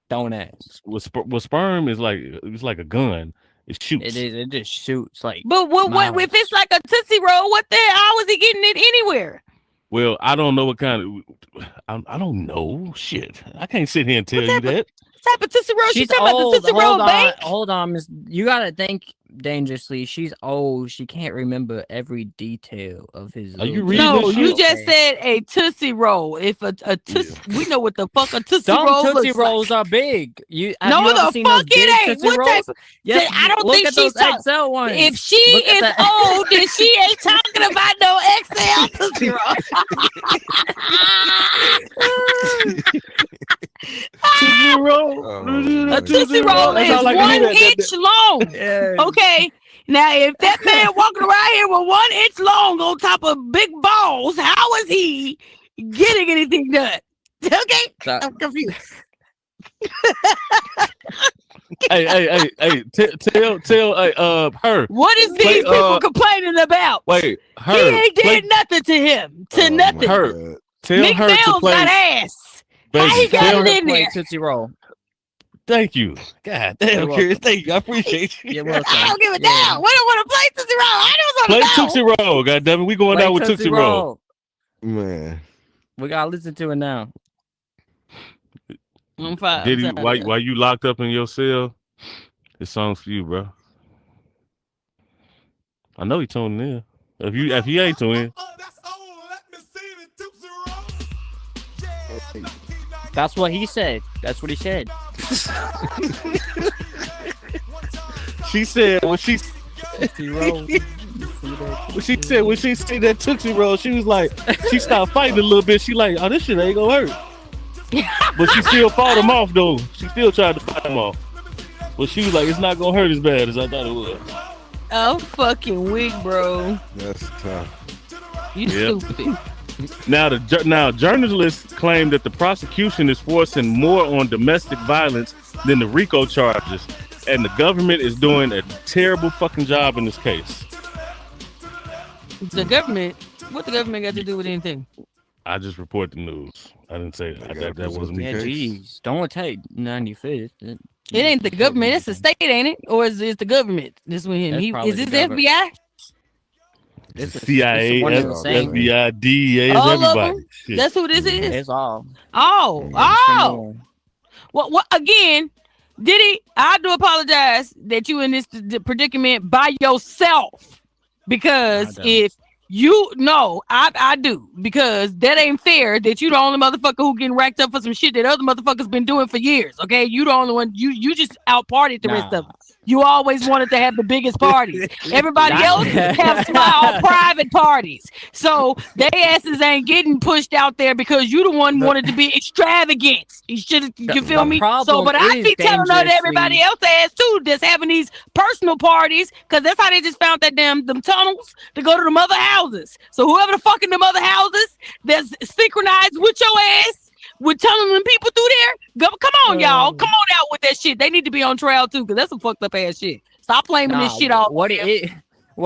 Don't ask. With sperm is it's like a gun. It shoots. It is. It just shoots like. But what miles. if it's like a Tootsie Roll? What the hell? How is he getting it anywhere? Well, I don't know what kind of. I don't know. Shit, I can't sit here and tell you that. What type of Tootsie Roll? She's She's talking old. about the Tootsie Roll bank? Hold on, Miss. You gotta think dangerously. She's old. She can't remember every detail of his. Are you little reading No, this you shit? just said a Tootsie Roll. If a Tootsie, we know what the fuck a Tootsie Some Roll Tootsie looks Rolls like. are big. You have No, you ever the seen fuck those big it ain't. Tootsie What Rolls? type of? Yes, I don't look think at she's those talking. XL ones. If she Look at is the- old, then she ain't talking about no XL Tootsie Roll. Tootsie Roll. Oh, A my Tootsie God. Roll That's is all I can 1 hear. inch long. Yeah. Okay. Now, if that man walking around here with 1 inch long on top of big balls, how is he getting anything done? Okay, I'm confused. Hey, tell her. What is Play, these people complaining about? Wait, her. He ain't play, did nothing to him. To Oh, my nothing. her. God. Tell Mick her to Bell's play. got ass. Baby, How he got tell it her. in Play there? Tootsie Roll. Thank you. God damn, You're Chris. welcome. Thank you. I appreciate you. You're welcome. I don't give a Yeah. damn. We don't want to play Tootsie Roll. I just Play want to know. Tootsie Roll. God damn it, we going Play out with Tootsie Roll. Man. We gotta listen to it now. I'm fine. Did he? Why you locked up in your cell? This song's for you, bro. I know he tuned in. If he ain't tuned in, That's what he said. That's what he said. she said when she Tootsie Roll. when she see that Tootsie Roll, she was like, she stopped fighting a little bit. She like, oh, this shit ain't gonna hurt. But she still fought him off though. She still tried to fight him off. But she was like, it's not gonna hurt as bad as I thought it would. I'm fucking weak, bro. That's tough. You Yep. stupid. Now journalists claim that the prosecution is forcing more on domestic violence than the RICO charges, and the government is doing a terrible fucking job in this case. The government. What the government got to do with anything? I just report the news. I didn't say that wasn't me. Yeah, jeez. Don't take 95th. It ain't the government. It's the state, ain't it? Or is it the government? This with him. That's Is probably this the government. FBI? It's CIA, one and the same. FBI, DEA, All of everybody. them? Shit. That's who this is? It's all. Oh. What again? Diddy, I do apologize that you in this predicament by yourself. Because if you know, I do, because that ain't fair that you the only motherfucker who getting racked up for some shit that other motherfuckers been doing for years. Okay, you the only one. You just out partied the rest of them. You always wanted to have the biggest parties. Everybody else have small private parties. So their asses ain't getting pushed out there because you the one wanted to be extravagant. You feel me? So, but I be telling her that everybody else ass too that's having these personal parties, because that's how they just found that them tunnels to go to the other houses. So whoever the fuck in them other houses that's synchronized with your ass, with telling them people through there, come on, y'all. Come on out with that shit. They need to be on trial too, because that's some fucked up ass shit. Stop blaming this shit off. What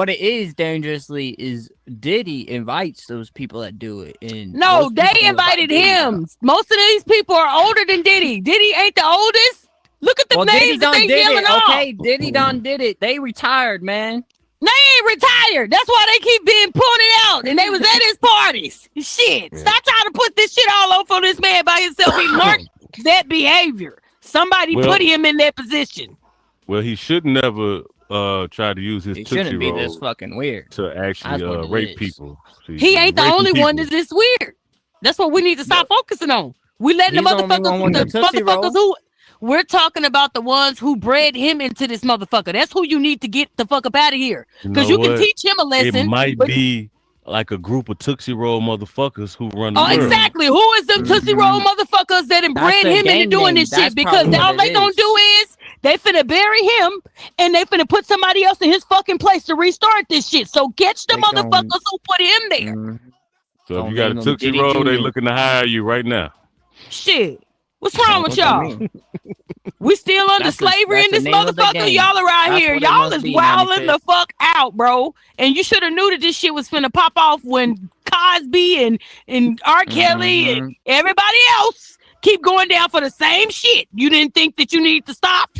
it is dangerously is Diddy invites those people that do it. And no, they invited him. Most of these people are older than Diddy. Diddy ain't the oldest. Look at the names that they yelling off. Okay, Diddy done did it. They retired, man. They ain't retired. That's why they keep being pointed out. And they was at his parties. Shit. Yeah. Stop trying to put this shit all over this man by himself. He learned that behavior. Somebody put him in that position. Well, he should never try to use his Tootsie shouldn't be Roll this fucking weird to actually rape people. See, he ain't the only one that's this weird. That's what we need to stop focusing on. We letting the motherfuckers who we're talking about the ones who bred him into this motherfucker. That's who you need to get the fuck up out of here. Because you can teach him a lesson. It might be like a group of Tootsie Roll motherfuckers who run the Oh, world. exactly. Who is them Tootsie Roll motherfuckers that brand him into doing this shit? Because all they gonna do is they finna bury him and they finna put somebody else in his fucking place to restart this shit. So catch the motherfuckers who put him there. So if you got a Tootsie Roll, they looking to hire you right now. Shit. What's wrong with y'all? We still under slavery in this motherfucker. Y'all are out here. Y'all is wilding the fuck out, bro. And you should have knew that this shit was finna pop off when Cosby and R. Kelly and everybody else keep going down for the same shit. You didn't think that you need to stop?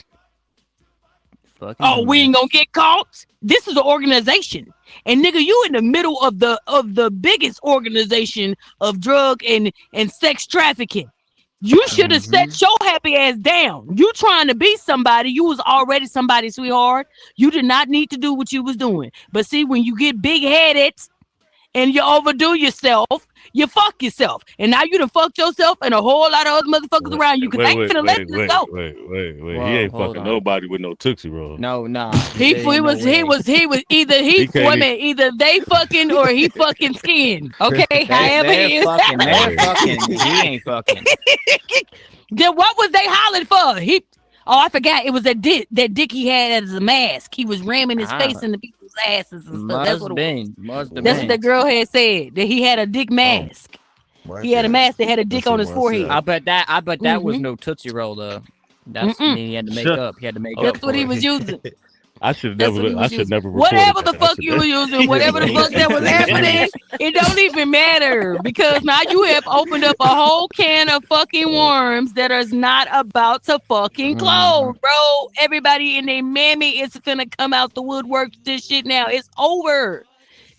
We ain't gonna get caught. This is an organization. And nigga, you in the middle of the biggest organization of drug and sex trafficking. You should have set your happy ass down. You trying to be somebody. You was already somebody, sweetheart. You did not need to do what you was doing. But see, when you get big-headed and you overdo yourself, you fuck yourself. And now you done fucked yourself and a whole lot of other motherfuckers around you because they ain't finna let this go. Wait. Whoa, he ain't fucking nobody with no Tootsie Roll. No. He was either they fucking or he fucking skin. Okay, however it is. They're fucking. He ain't fucking. Then what was they hollering for? I forgot. It was that dick he had as a mask. He was ramming his face into people's asses and stuff. That's what it was. That's what the girl had said. That he had a dick mask. He had a mask that had a dick on his forehead. I bet that was no Tootsie Roll though. That's he had to make up. He had to make up. That's what he was using. I should never. Whatever the fuck you were using, whatever the fuck that was happening, it don't even matter because now you have opened up a whole can of fucking worms that is not about to fucking close, bro. Everybody in their mammy is finna come out the woodwork. This shit now, it's over.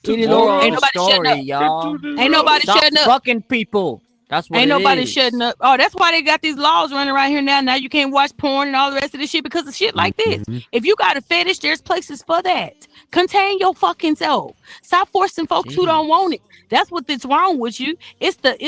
It is over. Ain't nobody shutting up, y'all. Ain't nobody shutting up. Fucking people. That's what ain't nobody shutting up. Oh, that's why they got these laws running around here now. Now you can't watch porn and all the rest of this shit because of shit like this. If you got a fetish, there's places for that. Contain your fucking self. Stop forcing folks who don't want it. That's what's wrong with you. It's the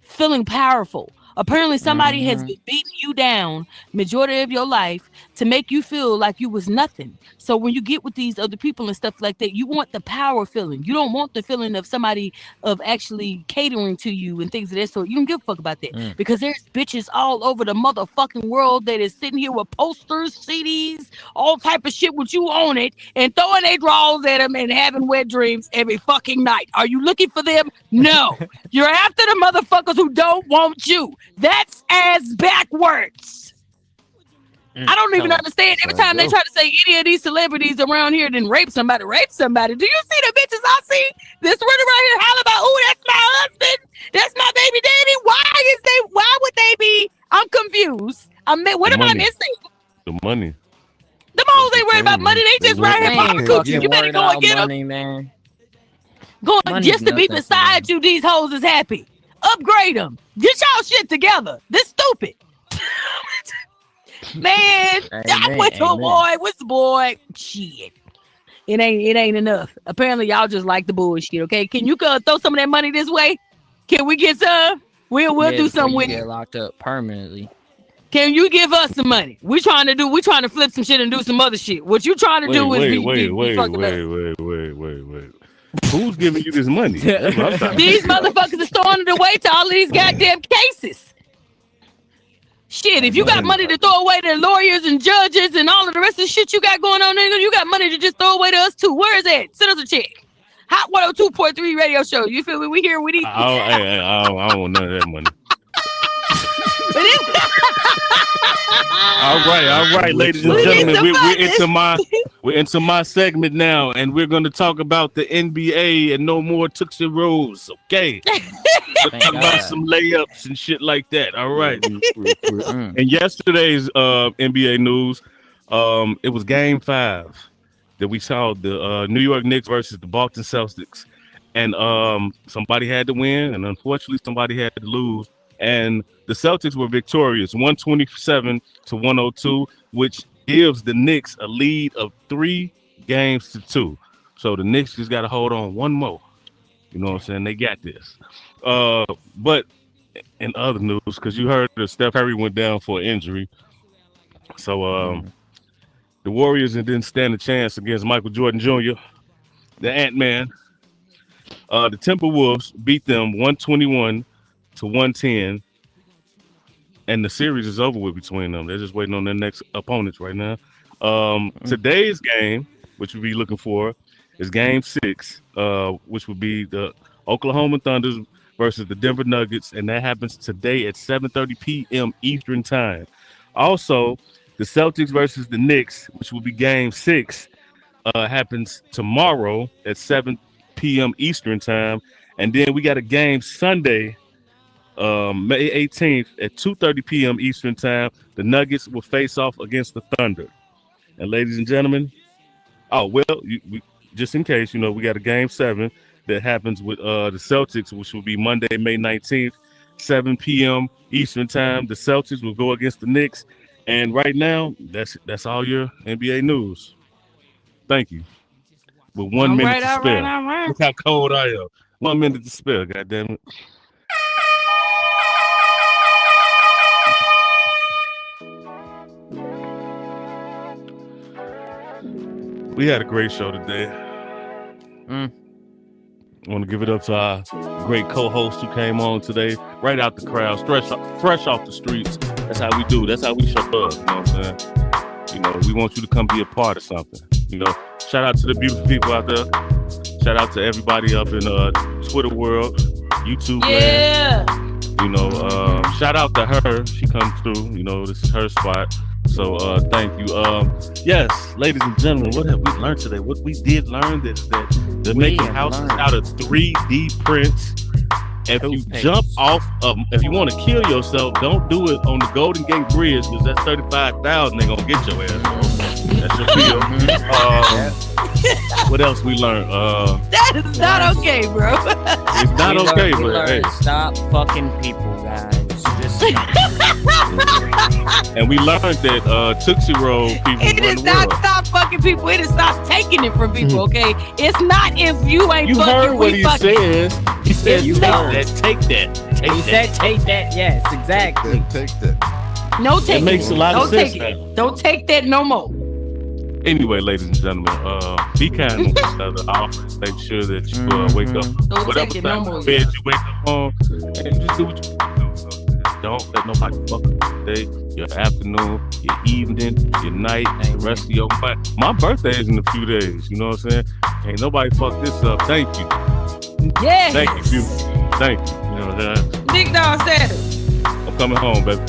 feeling powerful. Apparently somebody has been beating you down majority of your life to make you feel like you was nothing. So when you get with these other people and stuff like that, you want the power feeling. You don't want the feeling of somebody of actually catering to you and things of that sort. You don't give a fuck about that because there's bitches all over the motherfucking world that is sitting here with posters, CDs, all type of shit with you on it and throwing their drawers at them and having wet dreams every fucking night. Are you looking for them? No. You're after the motherfuckers who don't want you. That's ass backwards. I don't even understand. Every time they try to say any of these celebrities around here didn't rape somebody. Do you see the bitches I see that's running around here hollering about, oh, that's my husband, that's my baby daddy? Why would they be? I'm confused. What am I missing? The money. The hoes ain't worried about money. They just right here popping coochie. You better go and get them. Man. Going just to be beside you, these hoes is happy. Upgrade them. Get y'all shit together. This stupid. Man, I went to a boy. What's the boy? Shit. It ain't enough. Apparently, y'all just like the bullshit. Okay, can you throw some of that money this way? Can we get some? We'll do something with it. Get locked up permanently. Can you give us some money? We trying to flip some shit and do some other shit. What you trying to do is wait. Who's giving you this money? These motherfuckers are throwing it away to all of these goddamn cases. Shit, if you got money to throw away to lawyers and judges and all of the rest of the shit you got going on, nigga, you got money to just throw away to us too. Where is that? Send us a check. Hot 102.3 radio show. You feel me? We here. We need. I don't want none of that money. All right, ladies and gentlemen, we're into my segment now, and we're going to talk about the NBA and no more Tootsie Rolls. Okay, talk about some layups and shit like that. All right. And yesterday's NBA news, it was Game 5 that we saw the New York Knicks versus the Boston Celtics, and somebody had to win, and unfortunately, somebody had to lose. And the Celtics were victorious, 127-102, which gives the Knicks a lead of 3-2. So the Knicks just got to hold on one more. You know what I'm saying? They got this. But in other news, because you heard that Steph Curry went down for an injury. So the Warriors didn't stand a chance against Michael Jordan Jr. the Ant-Man. The Timberwolves beat them 121-110, and the series is over with between them. They're just waiting on their next opponents right now. Today's game, which we'll be looking for, is Game 6, which would be the Oklahoma Thunder versus the Denver Nuggets, and that happens today at 7:30 p.m. Eastern Time. Also, the Celtics versus the Knicks, which will be Game 6, happens tomorrow at 7 p.m. Eastern Time. And then we got a game Sunday, May 18th at 2:30 p.m. Eastern Time. The Nuggets will face off against the Thunder. And ladies and gentlemen, just in case, we got a Game 7 that happens with the Celtics, which will be Monday, May 19th, 7 p.m. Eastern Time. The Celtics will go against the Knicks. And right now, that's all your NBA news. Thank you. With 1 minute to spare. All right. Look how cold I am. 1 minute to spare, goddammit. We had a great show today. I want to give it up to our great co-host who came on today, right out the crowd, fresh off the streets. That's how we do. That's how we show up. You know what I'm saying? We want you to come be a part of something. Shout out to the beautiful people out there. Shout out to everybody up in Twitter world, YouTube land. Shout out to her. She comes through. This is her spot. So thank you. Yes, ladies and gentlemen, what have we learned today? What we did learn is that they're making houses out of 3D prints. If you jump off if you want to kill yourself, don't do it on the Golden Gate Bridge, because that's 35,000. They're gonna get your ass. That's your feel. What else we learned? That is not okay, bro. It's not okay, but hey. Stop fucking people, guys. And we learned that Tootsie Roll people. It is not stop fucking people. It is stop taking it from people. Okay, it's not if you ain't. You fucking, heard what he says. He said, You "Take heard. that, take that, take He that." said, "Take that." Yes, exactly. Take that. No take It makes a lot of sense now. Don't take that no more. Anyway, ladies and gentlemen, be kind to one another. Always make sure that you wake up. Don't Whatever take it no time more. of bed you wake up on, and just do what you want to do. Don't let nobody fuck up your day, your afternoon, your evening, your night, and the rest of your life. My birthday is in a few days. You know what I'm saying? Ain't nobody fuck this up. Thank you. Yes. Thank you, beautiful. Thank you. You know what I'm saying? Big Dog said it. I'm coming home, baby.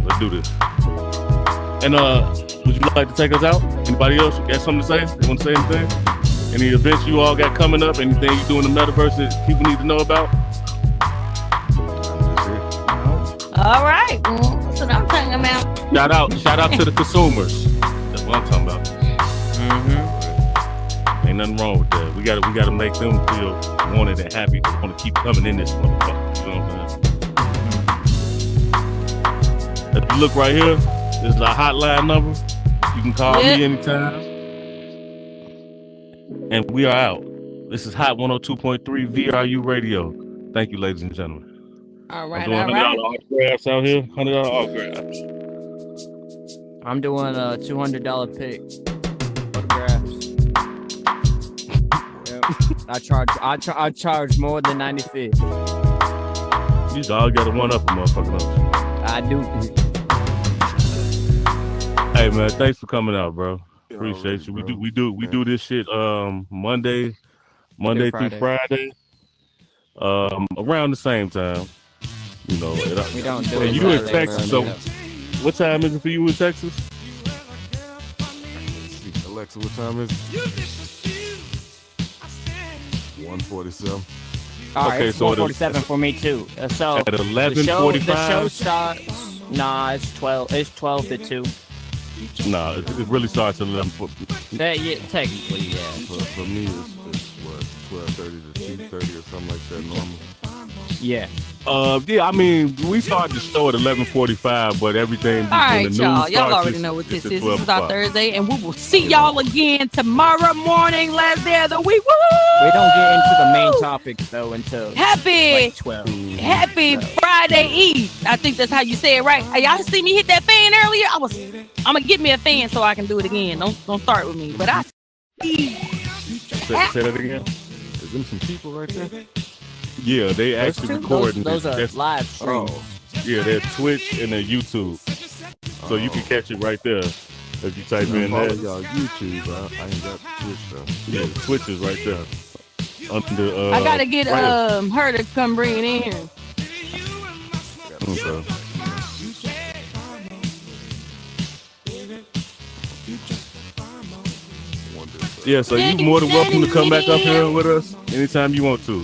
Let's do this. And would you like to take us out? Anybody else got something to say? They want to say anything? Any events you all got coming up? Anything you do in the metaverse that people need to know about? All right. That's what I'm talking about. Shout out to the consumers. That's what I'm talking about. Ain't nothing wrong with that. We gotta make them feel wanted and happy to want to keep coming in this motherfucker. You know what I'm saying? If you look right here, this is our hotline number. You can call me anytime. And we are out. This is Hot 102.3 VRU Radio. Thank you, ladies and gentlemen. All right. I'm doing $100 autographs out here. $100 autographs. I'm doing a $200 pick. Photographs. I charge more than 95. You all got to one up a motherfucker. I do. Hey man, thanks for coming out, bro. Appreciate you. We do this shit Monday through Friday. Around the same time. We don't do it. You in Texas, so what time is it for you in Texas? Alexa, what time is it? 1:47. All right, Okay, it's so 1:47 for me too. So at 11:45. The show starts. Nah, it's 12. It's 12 to 2. Nah, it really starts at 11:40. Yeah, technically, yeah. For me, it's what 12:30 to 2:30 or something like that normally. Yeah. Yeah, I mean, we started the show at 11:45, but everything. All right, the news y'all. Y'all starts already know what this is. This 12 is our o'clock. Thursday, and we will see y'all again tomorrow morning, last day of the week. Woo! We don't get into the main topics though until Happy 12. Happy Friday Eve. I think that's how you say it, right? Y'all see me hit that fan in earlier, I'm gonna get me a fan so I can do it again. Don't start with me. But I say that again. Is them some people right there? Yeah, they actually recording those are this. live streams. Yeah, they're Twitch and they're YouTube. So you can catch it right there if you type in Follow that. y'all YouTube. I ain't got Twitch though. Yeah, Twitch is right there. Under, I gotta get right her to come bring it in here. Okay. Yeah, so you more than welcome to come back up here with us anytime you want to.